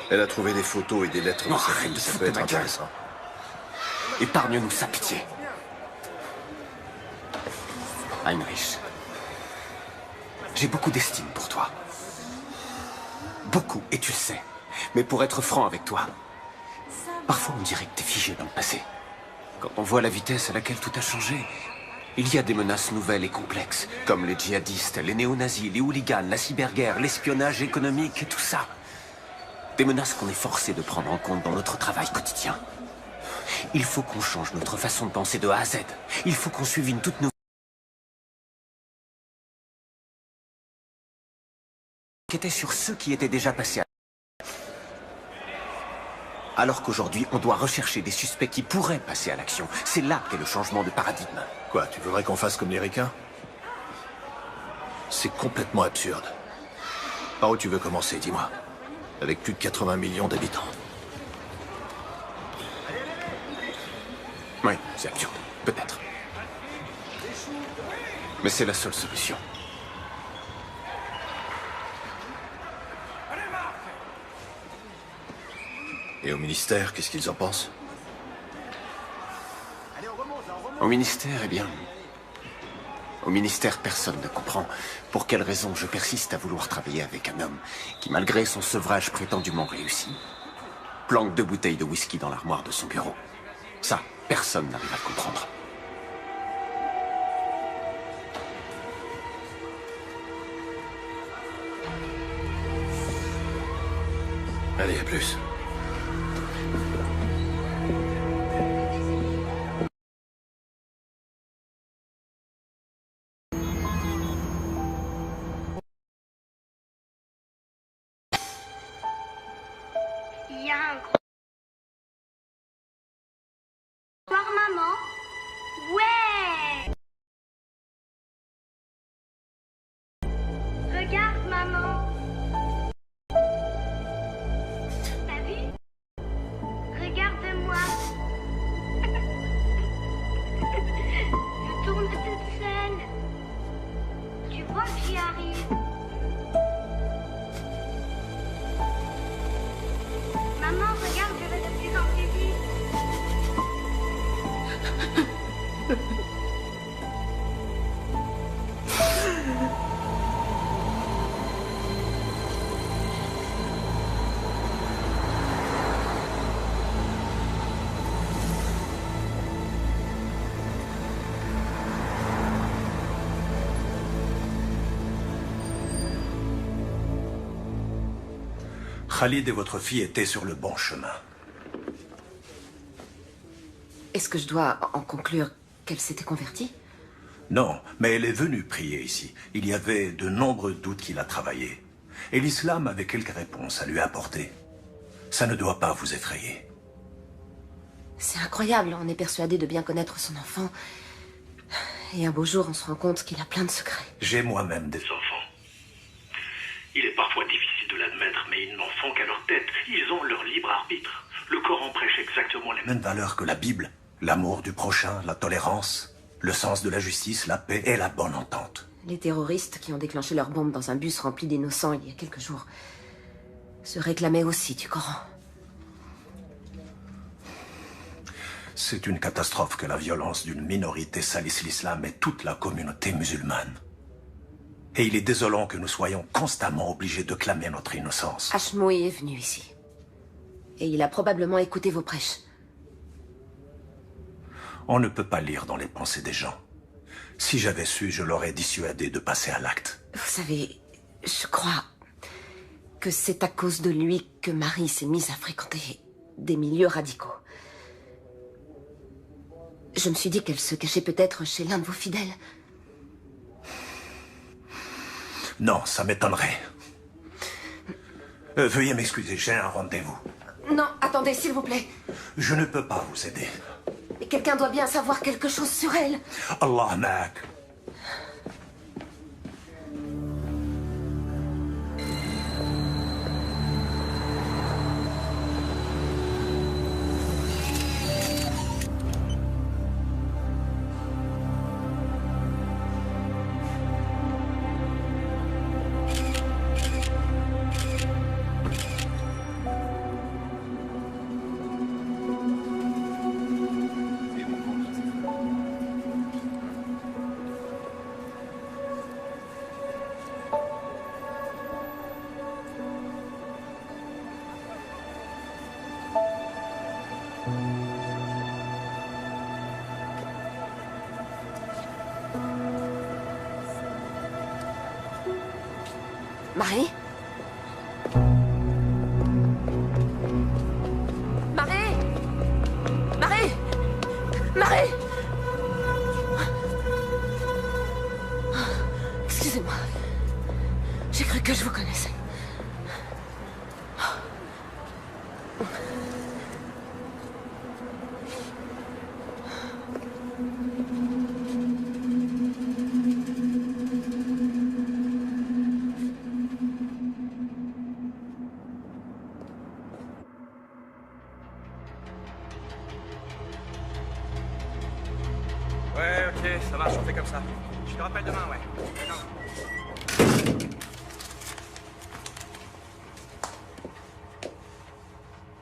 Elle a trouvé des photos et des lettres de Non, sa arrête fille, de ça foutre peut de être ma gueule. intéressant. Épargne-nous sa pitié. Heinrich, j'ai beaucoup d'estime pour toi. Beaucoup, et tu le sais. Mais pour être franc avec toi, parfois on dirait que t'es figé dans le passé. Quand on voit la vitesse à laquelle tout a changé, il y a des menaces nouvelles et complexes, comme les djihadistes, les néo-nazis, les hooligans, la cyberguerre, l'espionnage économique et tout ça. Des menaces qu'on est forcé de prendre en compte dans notre travail quotidien. Il faut qu'on change notre façon de penser de A à Z. Il faut qu'on suive une toute nouvelle... qui était sur ceux qui étaient déjà passés à... Alors qu'aujourd'hui, on doit rechercher des suspects qui pourraient passer à l'action. C'est là qu'est le changement de paradigme. Quoi, tu voudrais qu'on fasse comme les ricains? C'est complètement absurde. Par où tu veux commencer, dis-moi? Avec plus de 80 millions d'habitants. Oui, c'est absurde. Peut-être. Mais c'est la seule solution. Et au ministère, qu'est-ce qu'ils en pensent? Au ministère, eh bien... Au ministère, personne ne comprend pour quelle raison je persiste à vouloir travailler avec un homme qui, malgré son sevrage prétendument réussi, planque 2 bouteilles de whisky dans l'armoire de son bureau. Ça, personne n'arrive à le comprendre. Allez, à plus. Il y a un gros... Voir maman? Ouais! Regarde maman! T'as vu? Regarde-moi! Je tourne toute seule. Tu vois que j'y arrive? Maman, regarde, je vais de plus en plus vite. Khalid et votre fille étaient sur le bon chemin. Est-ce que je dois en conclure qu'elle s'était convertie? Non, mais elle est venue prier ici. Il y avait de nombreux doutes qu'il a travaillé. Et l'islam avait quelques réponses à lui apporter. Ça ne doit pas vous effrayer. C'est incroyable, on est persuadé de bien connaître son enfant. Et un beau jour, on se rend compte qu'il a plein de secrets. J'ai moi-même des enfants. Il est parfois difficile de l'admettre, mais ils n'en font qu'à leur tête. Ils ont leur libre arbitre. Le Coran prêche exactement les mêmes valeurs que la Bible. L'amour du prochain, la tolérance, le sens de la justice, la paix et la bonne entente. Les terroristes qui ont déclenché leur bombe dans un bus rempli d'innocents il y a quelques jours se réclamaient aussi du Coran. C'est une catastrophe que la violence d'une minorité salisse l'islam et toute la communauté musulmane. Et il est désolant que nous soyons constamment obligés de clamer notre innocence. Hashmoui est venu ici. Et il a probablement écouté vos prêches. On ne peut pas lire dans les pensées des gens. Si j'avais su, je l'aurais dissuadé de passer à l'acte. Vous savez, je crois que c'est à cause de lui que Marie s'est mise à fréquenter des milieux radicaux. Je me suis dit qu'elle se cachait peut-être chez l'un de vos fidèles. Non, ça m'étonnerait. Veuillez m'excuser, j'ai un rendez-vous. Non, attendez, s'il vous plaît. Je ne peux pas vous aider. Et quelqu'un doit bien savoir quelque chose sur elle. Allah ma'ak. Marie? Marie? Marie? Marie? Excusez-moi. J'ai cru que je vous connaissais. Ouais, ok, ça marche, on fait comme ça. Je te rappelle demain, ouais. D'accord.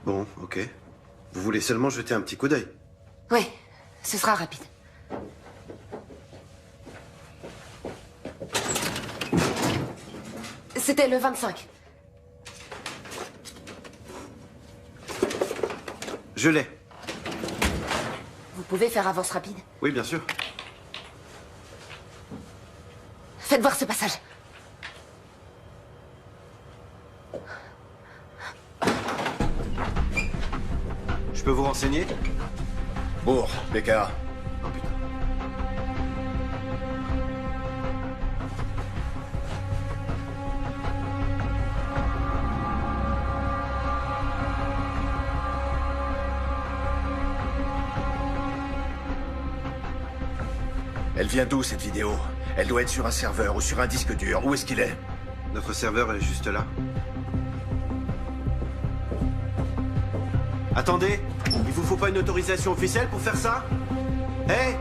Bon, ok. Vous voulez seulement jeter un petit coup d'œil? Oui, ce sera rapide. C'était le 25. Je l'ai. Vous pouvez faire avance rapide? Oui, bien sûr. Faites voir ce passage. Je peux vous renseigner? Bourg, BKA. Oh putain. Elle vient d'où, cette vidéo? Elle doit être sur un serveur ou sur un disque dur. Où est-ce qu'il est? Notre serveur est juste là. Attendez, il vous faut pas une autorisation officielle pour faire ça? Hé!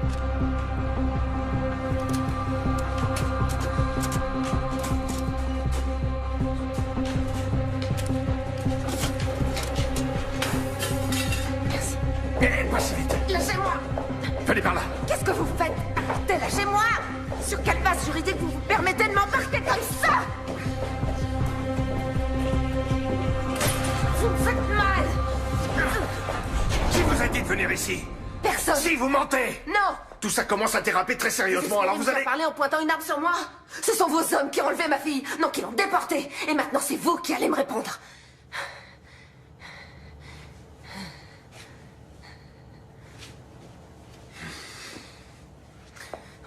Merci. Passe vite. Lâchez-moi! Venez par là. Qu'est-ce que vous faites? Arrêtez, lâchez-moi! Sur quelle base juridique vous vous permettez de m'embarquer comme ça? Vous me faites mal! Qui vous a dit de venir ici? Personne! Si, vous mentez! Non! Tout ça commence à déraper très sérieusement, alors vous allez... parler en pointant une arme sur moi? Ce sont vos hommes qui ont enlevé ma fille, non, qui l'ont déportée. Et maintenant, c'est vous qui allez me répondre.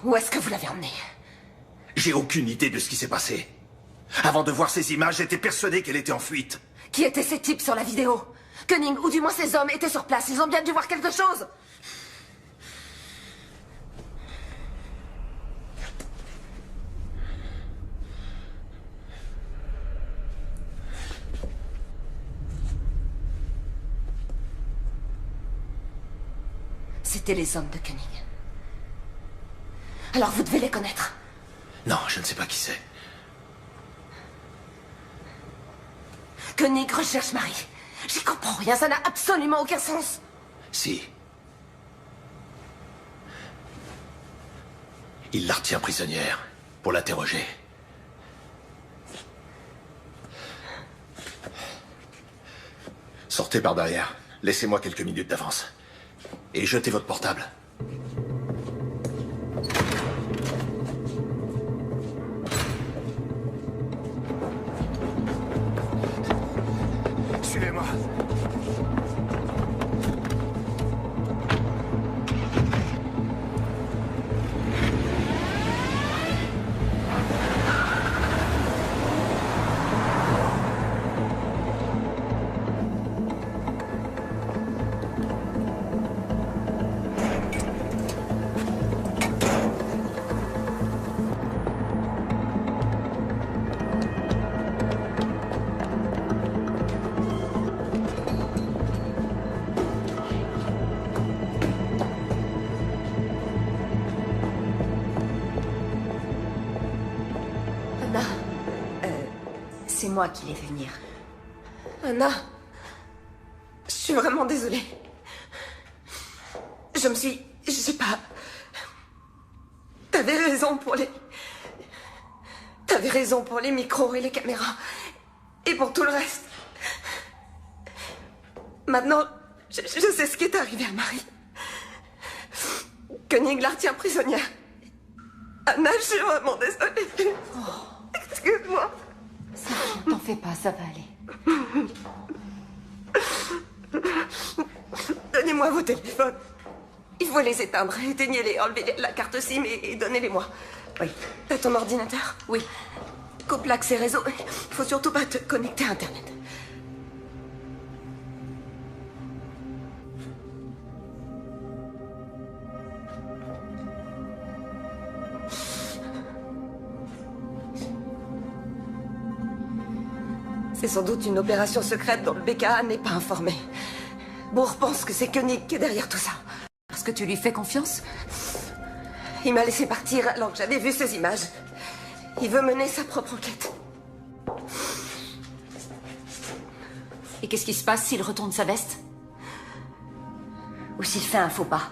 Où est-ce que vous l'avez emmenée? J'ai aucune idée de ce qui s'est passé. Avant de voir ces images, j'étais persuadé qu'elle était en fuite. Qui étaient ces types sur la vidéo? Koenig, ou du moins ces hommes, étaient sur place. Ils ont bien dû voir quelque chose. C'étaient les hommes de Koenig. Alors vous devez les connaître. Non, je ne sais pas qui c'est. Koenig recherche Marie. J'y comprends rien, ça n'a absolument aucun sens. Si. Il la retient prisonnière pour l'interroger. Sortez par derrière. Laissez-moi quelques minutes d'avance. Et jetez votre portable. Suivez-moi. C'est moi qui l'ai fait venir. Anna, je suis vraiment désolée. Je sais pas... T'avais raison pour les micros et les caméras. Et pour tout le reste. Maintenant, je sais ce qui est arrivé à Marie. Koenig la retient prisonnière. Anna, je suis vraiment désolée. Excuse-moi. T'en fais pas, ça va aller. Donnez-moi vos téléphones. Il faut les éteindre. Éteignez-les, enlevez la carte SIM et donnez-les-moi. Oui. T'as ton ordinateur? Oui. Coupe l'accès réseau. Il faut surtout pas te connecter à Internet. C'est sans doute une opération secrète dont le BKA n'est pas informé. Bourg pense que c'est Koenig qui est derrière tout ça. Parce que tu lui fais confiance? Il m'a laissé partir alors que j'avais vu ces images. Il veut mener sa propre enquête. Et qu'est-ce qui se passe s'il retourne sa veste? Ou s'il fait un faux pas.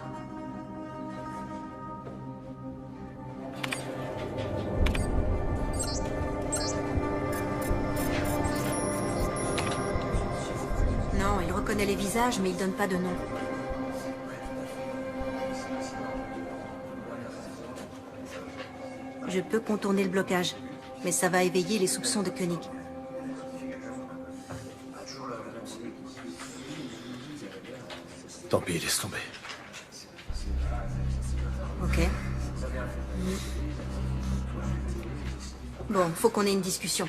Non, il reconnaît les visages, mais il donne pas de nom. Je peux contourner le blocage, mais ça va éveiller les soupçons de Koenig. Tant pis, laisse tomber. Ok. Bon, faut qu'on ait une discussion.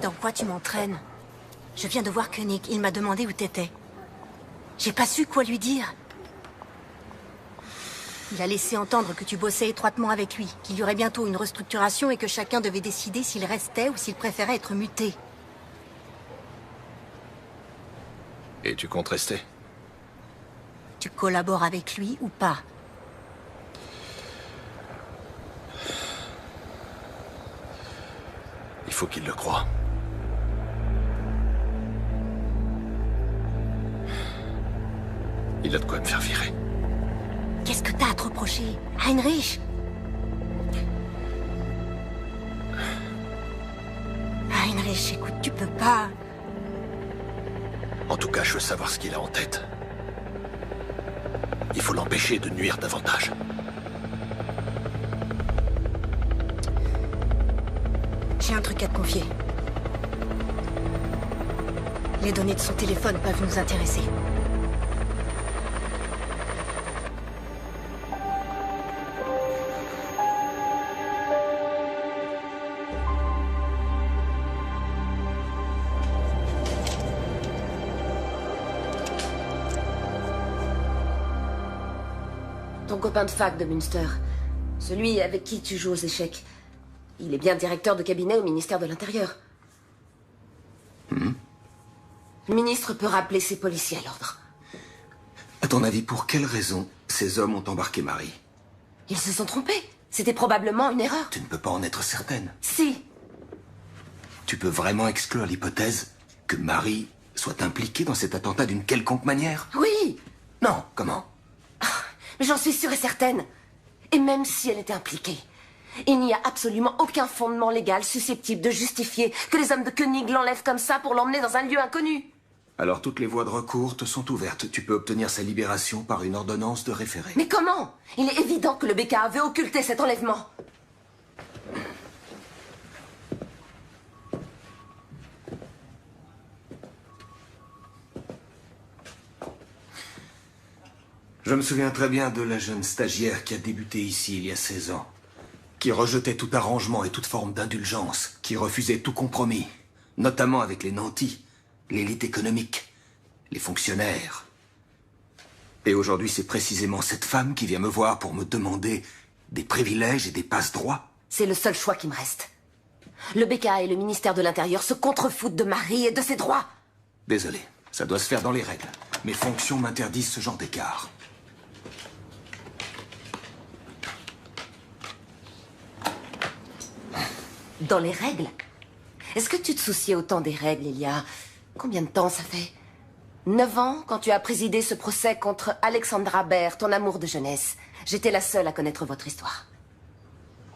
Dans quoi tu m'entraînes? Je viens de voir Koenig, il m'a demandé où t'étais. J'ai pas su quoi lui dire. Il a laissé entendre que tu bossais étroitement avec lui, qu'il y aurait bientôt une restructuration et que chacun devait décider s'il restait ou s'il préférait être muté. Et tu comptes rester? Tu collabores avec lui ou pas? Il faut qu'il le croie. Il a de quoi me faire virer. Qu'est-ce que t'as à te reprocher, Heinrich? Heinrich, écoute, tu peux pas... En tout cas, je veux savoir ce qu'il a en tête. Il faut l'empêcher de nuire davantage. J'ai un truc à te confier. Les données de son téléphone peuvent nous intéresser. Ton copain de fac de Münster. Celui avec qui tu joues aux échecs. Il est bien directeur de cabinet au ministère de l'Intérieur. Le ministre peut rappeler ses policiers à l'ordre. À ton avis, pour quelle raison ces hommes ont embarqué Marie? Ils se sont trompés. C'était probablement une erreur. Tu ne peux pas en être certaine. Si. Tu peux vraiment exclure l'hypothèse que Marie soit impliquée dans cet attentat d'une quelconque manière? Oui. Non, comment? Mais j'en suis sûre et certaine. Et même si elle était impliquée, il n'y a absolument aucun fondement légal susceptible de justifier que les hommes de Koenig l'enlèvent comme ça pour l'emmener dans un lieu inconnu. Alors toutes les voies de recours te sont ouvertes. Tu peux obtenir sa libération par une ordonnance de référé. Mais comment? Il est évident que le BKA veut occulter cet enlèvement. Je me souviens très bien de la jeune stagiaire qui a débuté ici il y a 16 ans, qui rejetait tout arrangement et toute forme d'indulgence, qui refusait tout compromis, notamment avec les nantis, l'élite économique, les fonctionnaires. Et aujourd'hui, c'est précisément cette femme qui vient me voir pour me demander des privilèges et des passe-droits. C'est le seul choix qui me reste. Le BKA et le ministère de l'Intérieur se contrefoutent de Marie et de ses droits. Désolé, ça doit se faire dans les règles. Mes fonctions m'interdisent ce genre d'écart. Dans les règles? Est-ce que tu te souciais autant des règles il y a... Combien de temps ça fait? 9 ans, quand tu as présidé ce procès contre Alexandra Baer, ton amour de jeunesse. J'étais la seule à connaître votre histoire.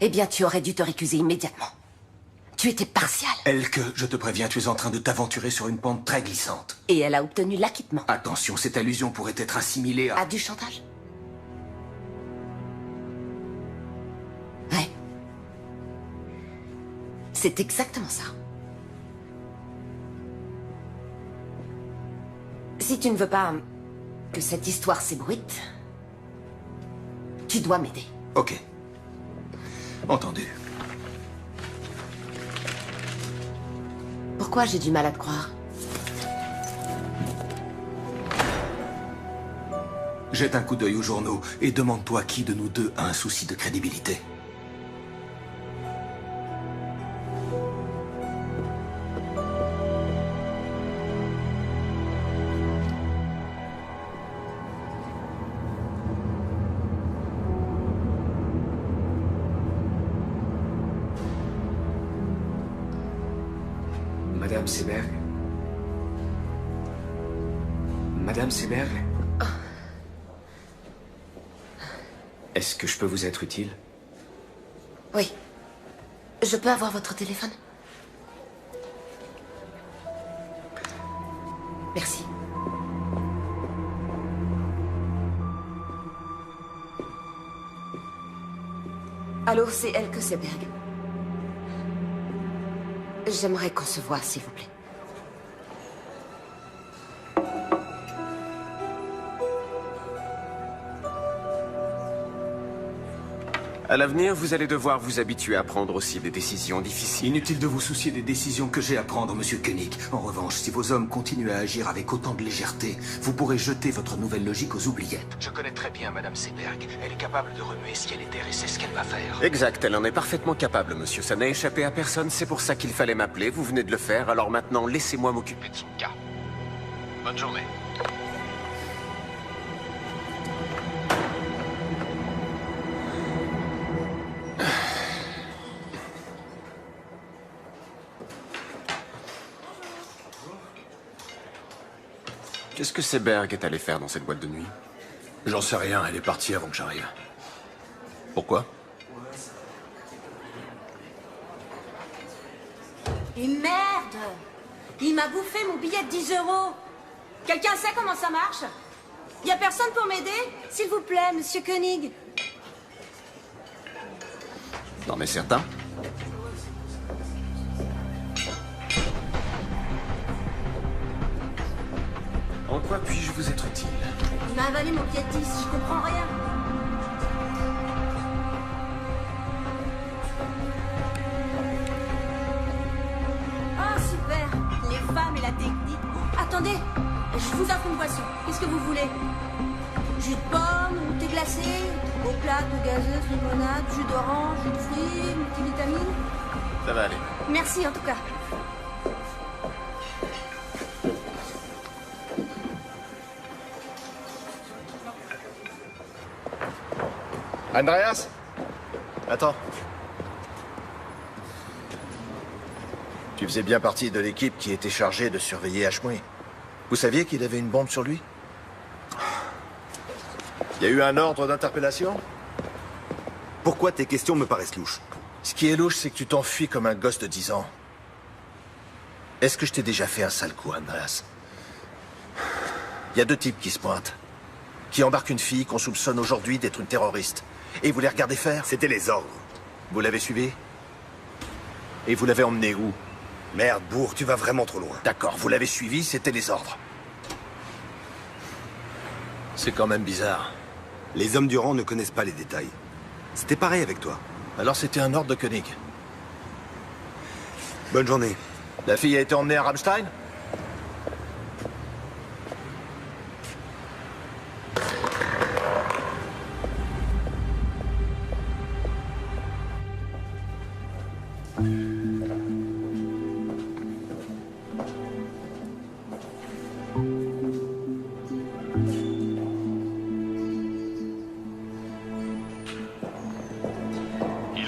Eh bien, tu aurais dû te récuser immédiatement. Tu étais partial. Elke, je te préviens, tu es en train de t'aventurer sur une pente très glissante. Et elle a obtenu l'acquittement. Attention, cette allusion pourrait être assimilée à... À du chantage? Ouais. C'est exactement ça. Si tu ne veux pas que cette histoire s'ébruite, tu dois m'aider. Ok. Entendu. Pourquoi j'ai du mal à te croire? Jette un coup d'œil aux journaux et demande-toi qui de nous deux a un souci de crédibilité. Madame Seberg? Madame Seberg? Est-ce que je peux vous être utile? Oui. Je peux avoir votre téléphone? Merci. Allô, c'est Elke Seberg. J'aimerais qu'on se voie, s'il vous plaît. À l'avenir, vous allez devoir vous habituer à prendre aussi des décisions difficiles. Inutile de vous soucier des décisions que j'ai à prendre, monsieur Koenig. En revanche, si vos hommes continuent à agir avec autant de légèreté, vous pourrez jeter votre nouvelle logique aux oubliettes. Je connais très bien Madame Seberg. Elle est capable de remuer ciel et terre et c'est ce qu'elle va faire. Exact, elle en est parfaitement capable, monsieur. Ça n'a échappé à personne, c'est pour ça qu'il fallait m'appeler. Vous venez de le faire, alors maintenant, laissez-moi m'occuper de son cas. Bonne journée. Qu'est-ce que Seberg est allé faire dans cette boîte de nuit? J'en sais rien, elle est partie avant que j'arrive. Pourquoi? Et merde! Il m'a bouffé mon billet de 10 €. Quelqu'un sait comment ça marche? Y a personne pour m'aider? S'il vous plaît, monsieur Koenig. N'en est certain? En quoi puis-je vous être utile? Il m'a avalé mon billet de 10, je comprends rien. Oh, super! Les femmes et la technique. Attendez, je vous offre une boisson. Qu'est-ce que vous voulez? Jus de pomme, thé glacé, eau plate, eau gazeuse, limonade, jus d'orange, jus de fruits, multivitamines. Ça va aller. Merci en tout cas. Andreas? Attends. Tu faisais bien partie de l'équipe qui était chargée de surveiller Ashmui. Vous saviez qu'il avait une bombe sur lui? Il y a eu un ordre d'interpellation? Pourquoi tes questions me paraissent louches? Ce qui est louche, c'est que tu t'enfuis comme un gosse de 10 ans. Est-ce que je t'ai déjà fait un sale coup, Andreas? Il y a 2 types qui se pointent. Qui embarquent une fille qu'on soupçonne aujourd'hui d'être une terroriste. Et vous les regardez faire? C'était les ordres. Vous l'avez suivi? Et vous l'avez emmené où? Merde, bourre, tu vas vraiment trop loin. D'accord, vous l'avez suivi, c'était les ordres. C'est quand même bizarre. Les hommes du rang ne connaissent pas les détails. C'était pareil avec toi. Alors c'était un ordre de Koenig. Bonne journée. La fille a été emmenée à Rammstein?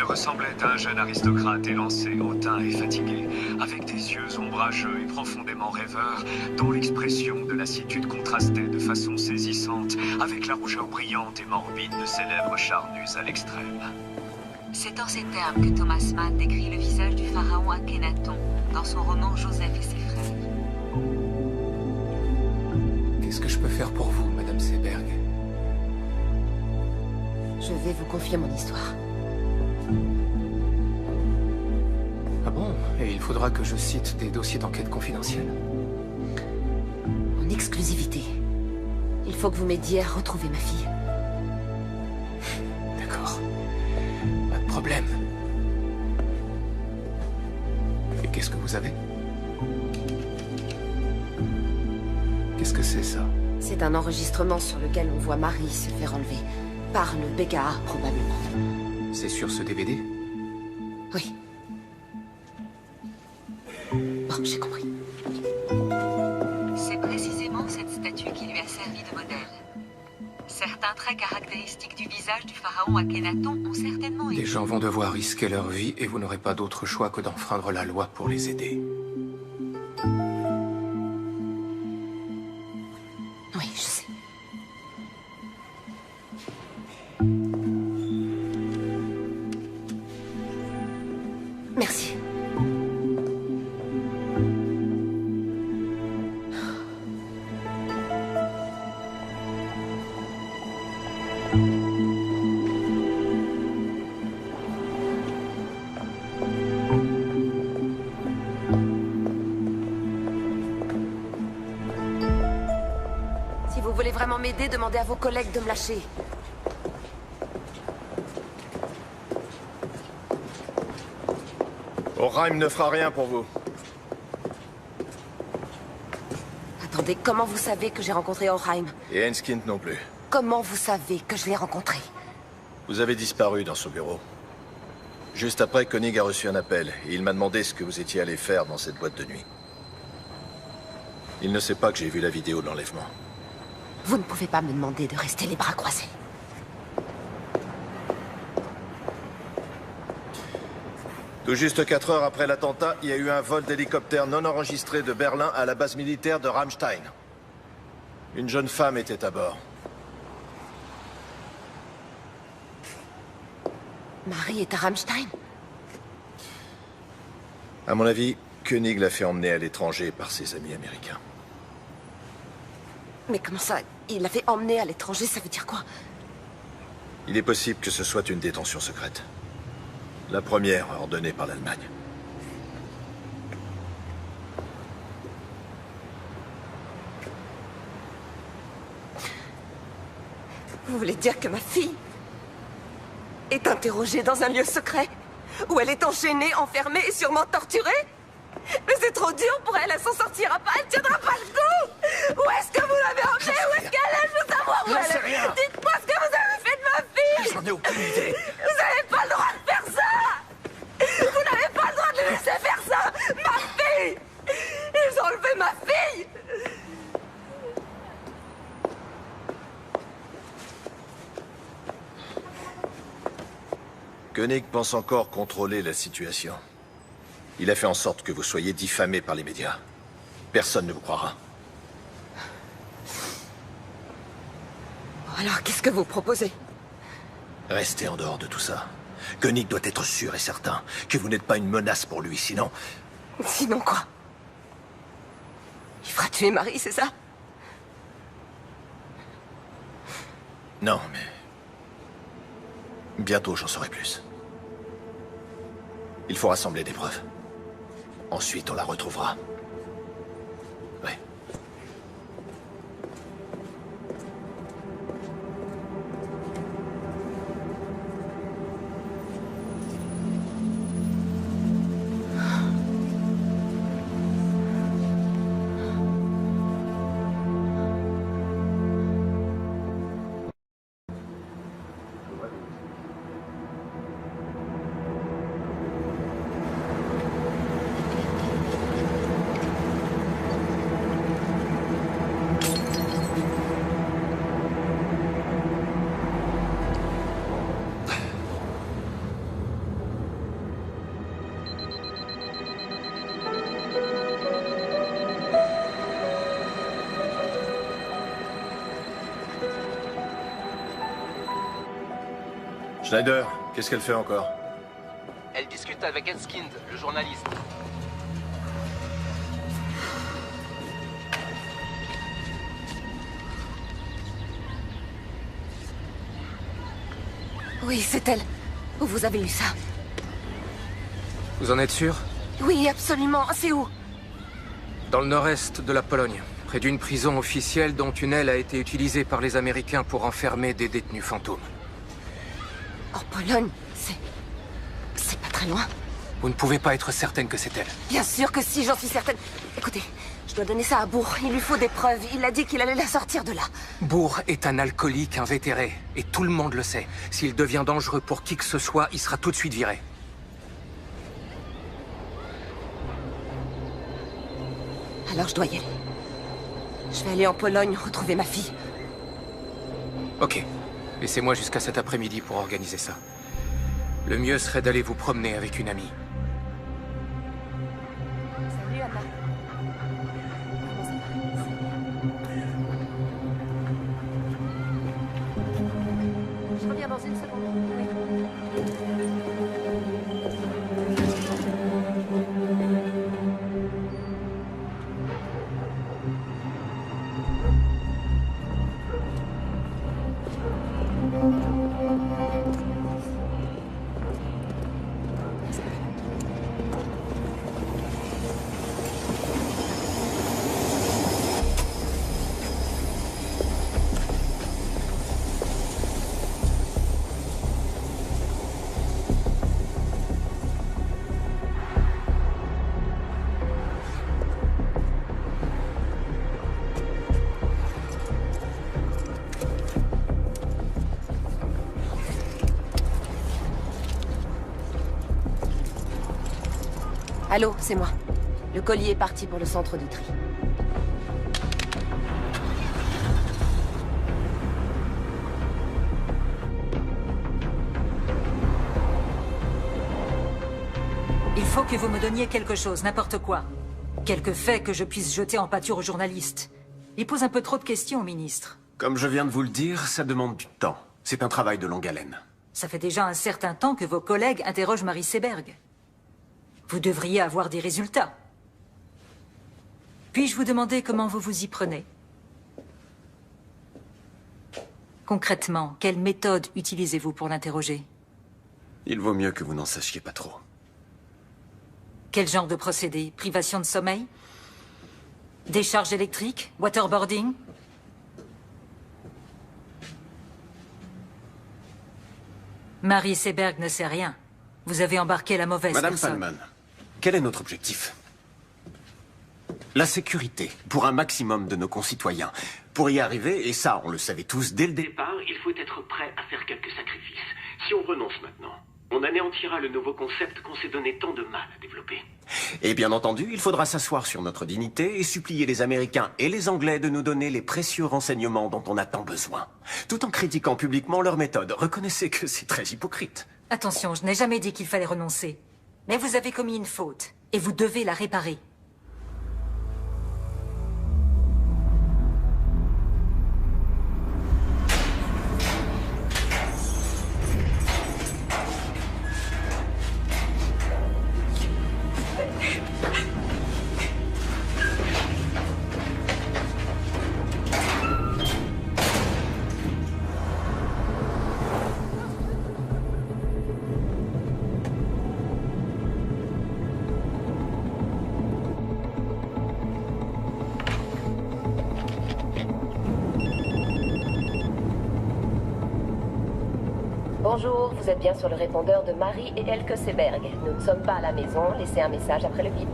ressemblait à un jeune aristocrate élancé, hautain et fatigué, avec des yeux ombrageux et profondément rêveurs, dont l'expression de lassitude contrastait de façon saisissante avec la rougeur brillante et morbide de ses lèvres charnues à l'extrême. C'est en ces termes que Thomas Mann décrit le visage du pharaon Akhenaton dans son roman Joseph et ses frères. Qu'est-ce que je peux faire pour vous, Madame Seberg? Je vais vous confier mon histoire. Ah bon? Et il faudra que je cite des dossiers d'enquête confidentiels? En exclusivité. Il faut que vous m'aidiez à retrouver ma fille. D'accord. Pas de problème. Et qu'est-ce que vous avez? Qu'est-ce que c'est, ça? C'est un enregistrement sur lequel on voit Marie se faire enlever. Par le BKA, probablement. C'est sur ce DVD? Oui. Bon, j'ai compris. C'est précisément cette statue qui lui a servi de modèle. Certains traits caractéristiques du visage du pharaon Akhenaton ont certainement été... Les gens vont devoir risquer leur vie et vous n'aurez pas d'autre choix que d'enfreindre la loi pour les aider. Oui, je sais. Merci. Si vous voulez vraiment m'aider, demandez à vos collègues de me lâcher. Oheim ne fera rien pour vous. Attendez, comment vous savez que j'ai rencontré Oheim? Et Enskind non plus. Comment vous savez que je l'ai rencontré? Vous avez disparu dans son bureau. Juste après, Koenig a reçu un appel, et il m'a demandé ce que vous étiez allé faire dans cette boîte de nuit. Il ne sait pas que j'ai vu la vidéo de l'enlèvement. Vous ne pouvez pas me demander de rester les bras croisés. Tout juste 4 heures après l'attentat, il y a eu un vol d'hélicoptère non enregistré de Berlin à la base militaire de Ramstein. Une jeune femme était à bord. Marie est à Ramstein? À mon avis, Koenig l'a fait emmener à l'étranger par ses amis américains. Mais comment ça? Il l'a fait emmener à l'étranger, ça veut dire quoi? Il est possible que ce soit une détention secrète. La première ordonnée par l'Allemagne. Vous voulez dire que ma fille est interrogée dans un lieu secret? Où elle est enchaînée, enfermée et sûrement torturée? Mais c'est trop dur pour elle, elle s'en sortira pas, elle tiendra pas le coup! Où est-ce que vous l'avez emmenée? Où est-ce qu'elle est? Je veux savoir où elle est! Dites-moi ce que vous avez fait de ma fille! J'en ai aucune idée! Vous n'avez pas le droit de faire ça! Vous n'avez pas le droit de le laisser faire ça! Ma fille! Ils ont enlevé ma fille! Koenig pense encore contrôler la situation. Il a fait en sorte que vous soyez diffamés par les médias. Personne ne vous croira. Alors, qu'est-ce que vous proposez? Restez en dehors de tout ça. Koenig doit être sûr et certain que vous n'êtes pas une menace pour lui, sinon... Sinon quoi? Il fera tuer Marie, c'est ça? Non, mais... Bientôt, j'en saurai plus. Il faut rassembler des preuves. Ensuite, on la retrouvera. Ouais. Schneider, qu'est-ce qu'elle fait encore? Elle discute avec Enskind, le journaliste. Oui, c'est elle. Où vous avez eu ça? Vous en êtes sûr? Oui, absolument. C'est où? Dans le nord-est de la Pologne, près d'une prison officielle dont une aile a été utilisée par les Américains pour enfermer des détenus fantômes. En Pologne? C'est pas très loin. Vous ne pouvez pas être certaine que c'est elle. Bien sûr que si, j'en suis certaine. Écoutez, je dois donner ça à Bourg. Il lui faut des preuves. Il a dit qu'il allait la sortir de là. Bourg est un alcoolique invétéré, et tout le monde le sait. S'il devient dangereux pour qui que ce soit, il sera tout de suite viré. Alors je dois y aller. Je vais aller en Pologne retrouver ma fille. Ok. Laissez-moi jusqu'à cet après-midi pour organiser ça. Le mieux serait d'aller vous promener avec une amie. Salut, Anna. Je reviens dans une seconde. Oui. Allô, c'est moi. Le colis est parti pour le centre de tri. Il faut que vous me donniez quelque chose, n'importe quoi. Quelques faits que je puisse jeter en pâture aux journalistes. Il pose un peu trop de questions, ministre. Comme je viens de vous le dire, ça demande du temps. C'est un travail de longue haleine. Ça fait déjà un certain temps que vos collègues interrogent Marie Seberg. Vous devriez avoir des résultats. Puis-je vous demander comment vous vous y prenez? Concrètement, quelle méthode utilisez-vous pour l'interroger? Il vaut mieux que vous n'en sachiez pas trop. Quel genre de procédé? Privation de sommeil? Décharge électrique? Waterboarding? Marie Seberg ne sait rien. Vous avez embarqué la mauvaise Madame personne. Fallman, quel est notre objectif? La sécurité, pour un maximum de nos concitoyens. Pour y arriver, et ça, on le savait tous dès le départ, Il faut être prêt à faire quelques sacrifices. Si on renonce maintenant, on anéantira le nouveau concept qu'on s'est donné tant de mal à développer. Et bien entendu, il faudra s'asseoir sur notre dignité et supplier les Américains et les Anglais de nous donner les précieux renseignements dont on a tant besoin. Tout en critiquant publiquement leur méthode. Reconnaissez que c'est très hypocrite. Attention, je n'ai jamais dit qu'il fallait renoncer. Mais vous avez commis une faute, et vous devez la réparer. Bonjour, vous êtes bien sur le répondeur de Marie et Elke Seberg. Nous ne sommes pas à la maison, laissez un message après le bip.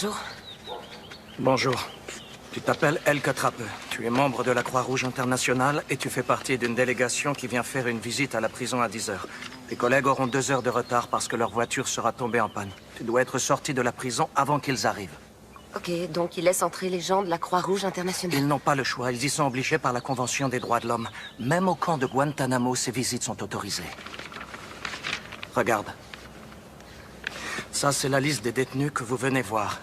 Bonjour. Bonjour. Tu t'appelles Elke Trappe. Tu es membre de la Croix-Rouge internationale et tu fais partie d'une délégation qui vient faire une visite à la prison à 10 heures. Tes collègues auront 2 heures de retard parce que leur voiture sera tombée en panne. Tu dois être sorti de la prison avant qu'ils arrivent. Ok, donc ils laissent entrer les gens de la Croix-Rouge internationale. Ils n'ont pas le choix. Ils y sont obligés par la Convention des droits de l'homme. Même au camp de Guantanamo, ces visites sont autorisées. Regarde. Ça, c'est la liste des détenus que vous venez voir.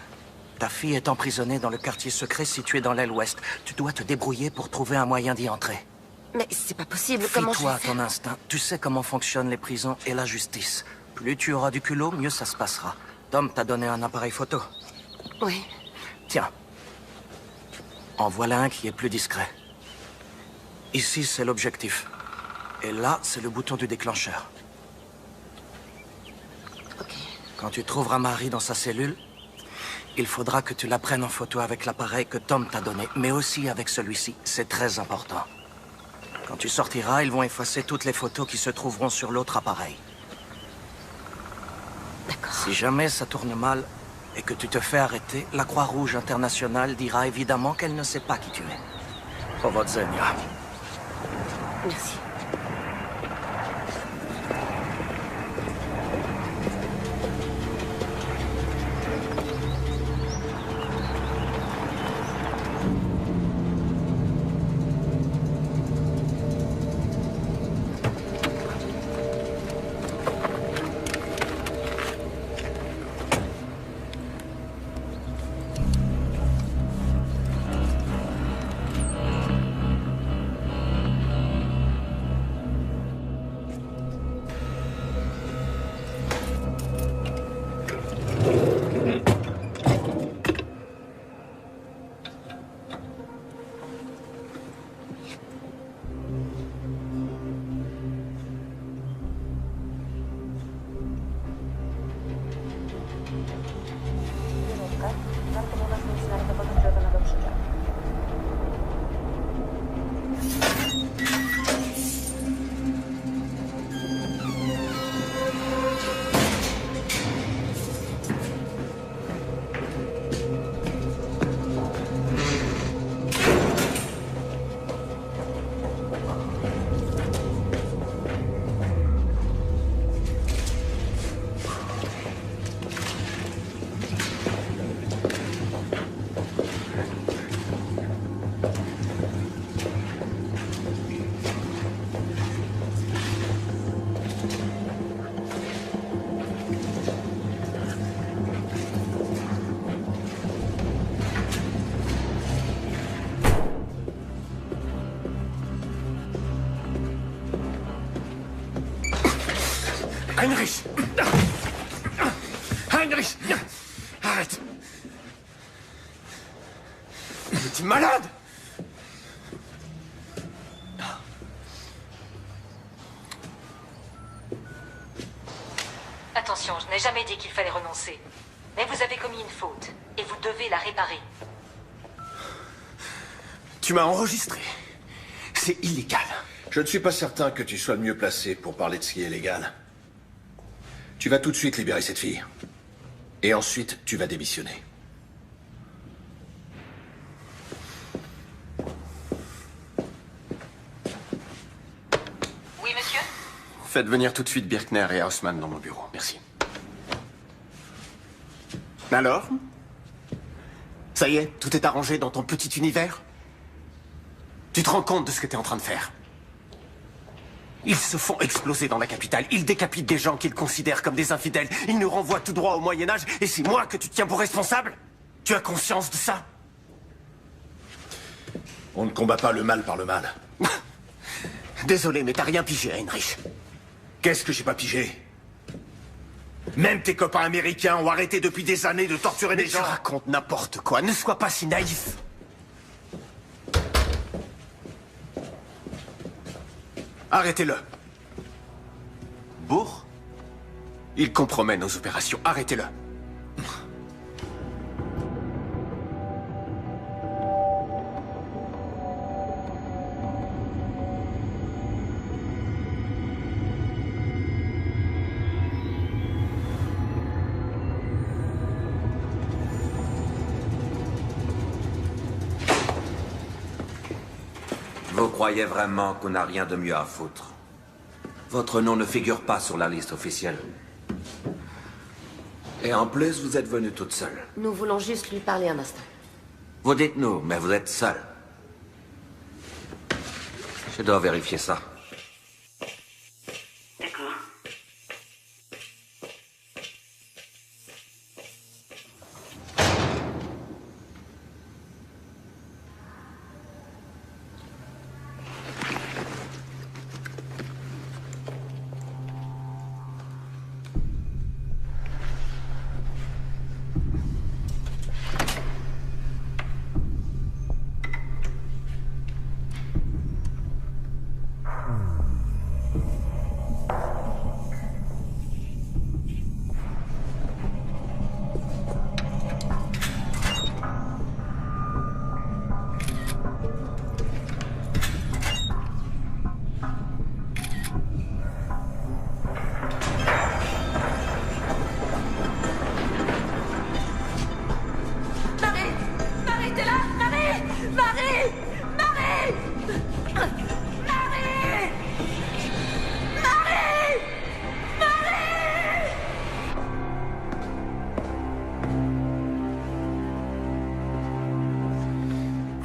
Ta fille est emprisonnée dans le quartier secret situé dans l'aile ouest. Tu dois te débrouiller pour trouver un moyen d'y entrer. Mais c'est pas possible, comment je Fie-toi vais à faire? ton instinct. Tu sais comment fonctionnent les prisons et la justice. Plus tu auras du culot, mieux ça se passera. Tom t'a donné un appareil photo. Oui. Tiens. En voilà un qui est plus discret. Ici, c'est l'objectif. Et là, c'est le bouton du déclencheur. Quand tu trouveras Marie dans sa cellule, il faudra que tu la prennes en photo avec l'appareil que Tom t'a donné, mais aussi avec celui-ci. C'est très important. Quand tu sortiras, ils vont effacer toutes les photos qui se trouveront sur l'autre appareil. D'accord. Si jamais ça tourne mal et que tu te fais arrêter, la Croix-Rouge internationale dira évidemment qu'elle ne sait pas qui tu es. Powodzenia. Merci. Heinrich! Heinrich! Arrête! Tu es malade! Attention, je n'ai jamais dit qu'il fallait renoncer. Mais vous avez commis une faute, et vous devez la réparer. Tu m'as enregistré. C'est illégal. Je ne suis pas certain que tu sois le mieux placé pour parler de ce qui est légal. Tu vas tout de suite libérer cette fille. Et ensuite, tu vas démissionner. Oui, monsieur? Faites venir tout de suite Birkner et Haussmann dans mon bureau. Merci. Alors? Ça y est, tout est arrangé dans ton petit univers? Tu te rends compte de ce que tu es en train de faire? Ils se font exploser dans la capitale. Ils décapitent des gens qu'ils considèrent comme des infidèles. Ils nous renvoient tout droit au Moyen-Âge. Et c'est moi que tu tiens pour responsable? Tu as conscience de ça? On ne combat pas le mal par le mal. Désolé, mais t'as rien pigé, Heinrich. Qu'est-ce que j'ai pas pigé? Même tes copains américains ont arrêté depuis des années de torturer des gens. Tu racontes n'importe quoi. Ne sois pas si naïf. Arrêtez-le. Bourg? Il compromet nos opérations. Arrêtez-le. Vous croyez vraiment qu'on n'a rien de mieux à foutre? Votre nom ne figure pas sur la liste officielle. Et en plus, vous êtes venue toute seule. Nous voulons juste lui parler un instant. Vous dites nous, mais vous êtes seule. Je dois vérifier ça. D'accord.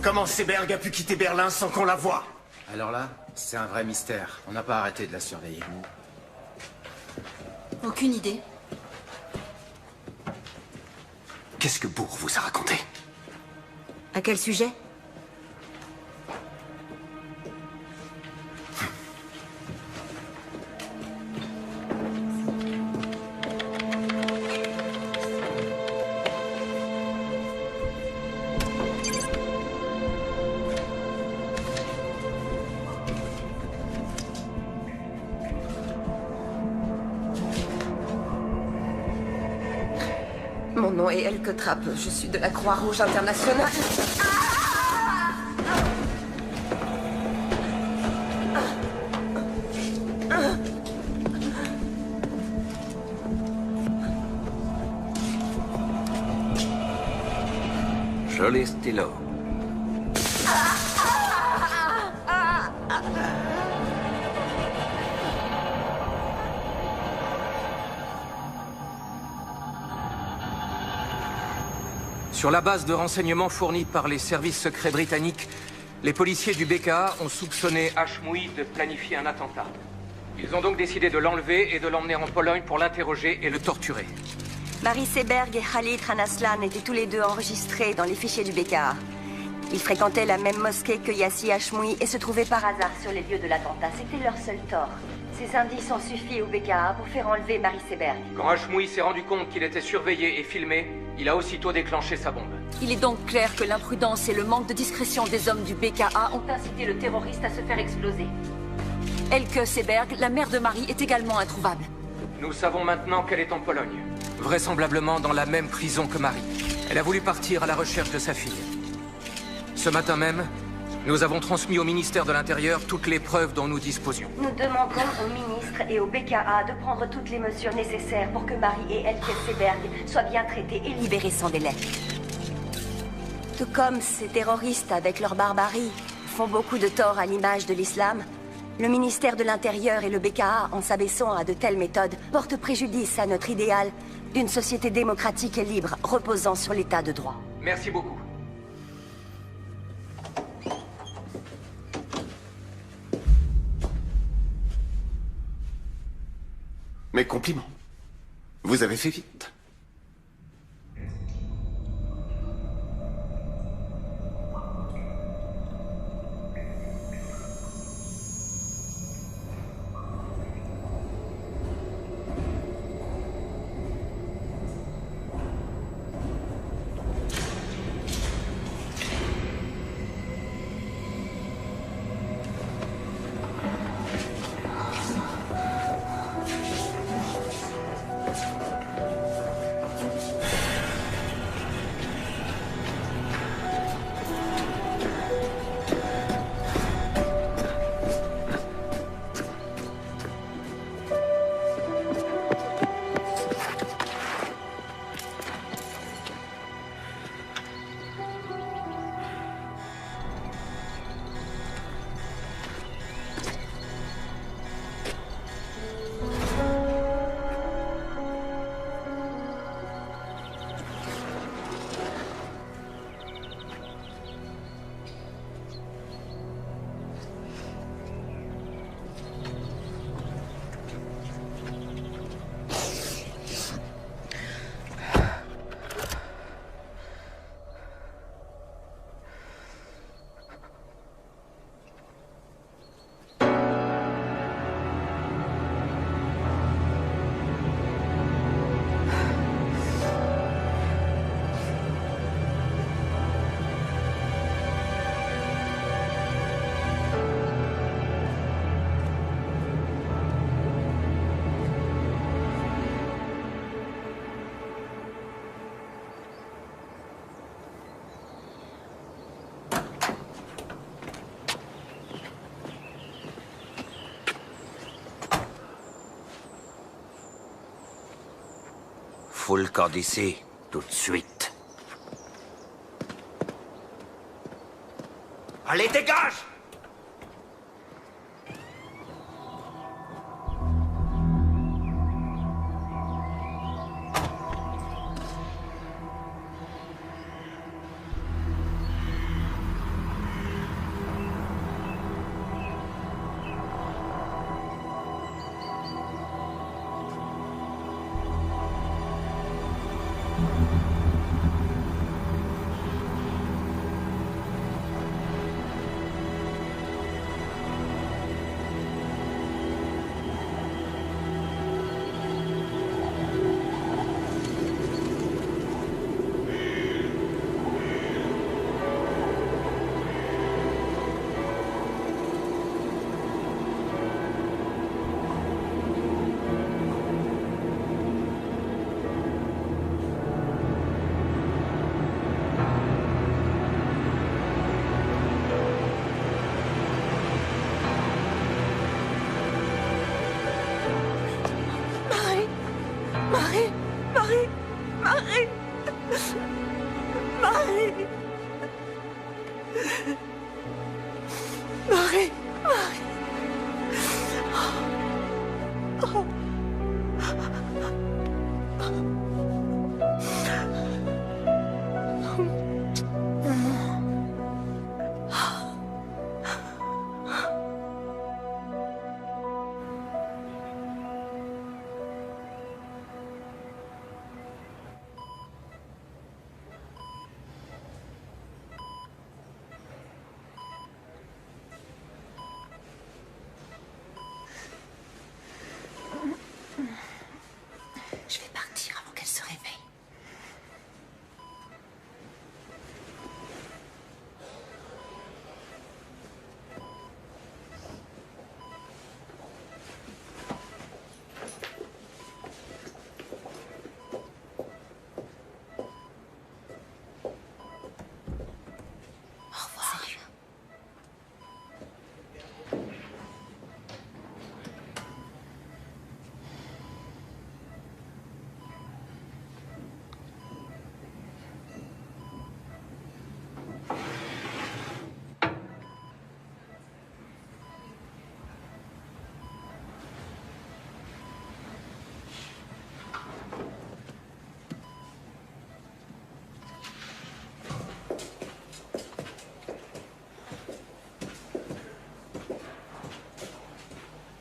Comment Seberg a pu quitter Berlin sans qu'on la voie? Alors là, c'est un vrai mystère. On n'a pas arrêté de la surveiller. Aucune idée. Qu'est-ce que Bourg vous a raconté? À quel sujet? Mon nom est Elke Trappe. Je suis de la Croix-Rouge internationale. Joli stylo. Sur la base de renseignements fournis par les services secrets britanniques, les policiers du BKA ont soupçonné Hashmoui de planifier un attentat. Ils ont donc décidé de l'enlever et de l'emmener en Pologne pour l'interroger et le torturer. Marie Seberg et Khalid Ranaslan étaient tous les deux enregistrés dans les fichiers du BKA. Ils fréquentaient la même mosquée que Yassi Hashmoui et se trouvaient par hasard sur les lieux de l'attentat. C'était leur seul tort. Ces indices ont suffi au BKA pour faire enlever Marie Seberg. Quand Hashmoui s'est rendu compte qu'il était surveillé et filmé, il a aussitôt déclenché sa bombe. Il est donc clair que l'imprudence et le manque de discrétion des hommes du BKA ont incité le terroriste à se faire exploser. Elke Seberg, la mère de Marie, est également introuvable. Nous savons maintenant qu'elle est en Pologne, vraisemblablement dans la même prison que Marie. Elle a voulu partir à la recherche de sa fille. Ce matin même, nous avons transmis au ministère de l'Intérieur toutes les preuves dont nous disposions. Nous demandons au ministre et au BKA de prendre toutes les mesures nécessaires pour que Marie et Elke Seberg soient bien traitées et libérées sans délai. Tout comme ces terroristes, avec leur barbarie, font beaucoup de tort à l'image de l'islam, le ministère de l'Intérieur et le BKA, en s'abaissant à de telles méthodes, portent préjudice à notre idéal d'une société démocratique et libre, reposant sur l'état de droit. Merci beaucoup. Mes compliments. Vous avez fait vite. fout le camp d'ici, tout de suite. Allez, dégage! Je vais partir avant qu'elle se réveille. Au revoir.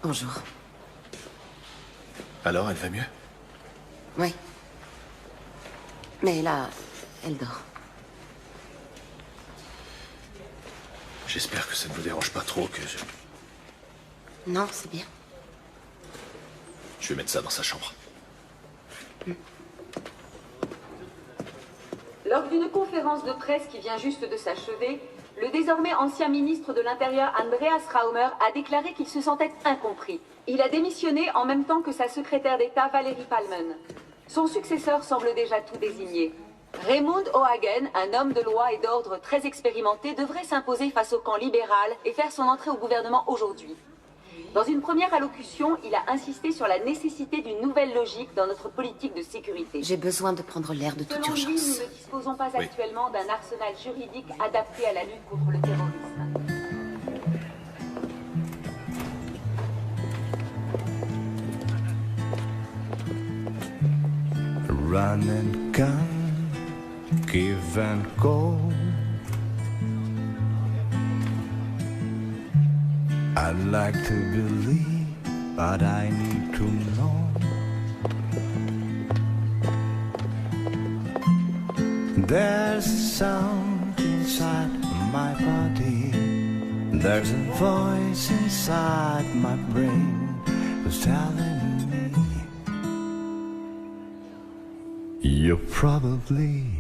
Bonjour. Alors, elle va mieux? Oui. Mais là, elle dort. J'espère que ça ne vous dérange pas trop que je... Non, c'est bien. Je vais mettre ça dans sa chambre. Lors d'une conférence de presse qui vient juste de s'achever, le désormais ancien ministre de l'Intérieur Andreas Raumer a déclaré qu'il se sentait incompris. Il a démissionné en même temps que sa secrétaire d'État Valérie Palmen. Son successeur semble déjà tout désigné. Raymond O'Hagan, un homme de loi et d'ordre très expérimenté, devrait s'imposer face au camp libéral et faire son entrée au gouvernement aujourd'hui. Dans une première allocution, il a insisté sur la nécessité d'une nouvelle logique dans notre politique de sécurité. J'ai besoin de prendre l'air de toute Selon lui, urgence. nous ne disposons pas actuellement d'un arsenal juridique adapté à la lutte contre le terrorisme. Run and gun, give and go. I'd like to believe, but I need to know. There's a sound inside my body. There's a voice inside my brain who's telling me you're probably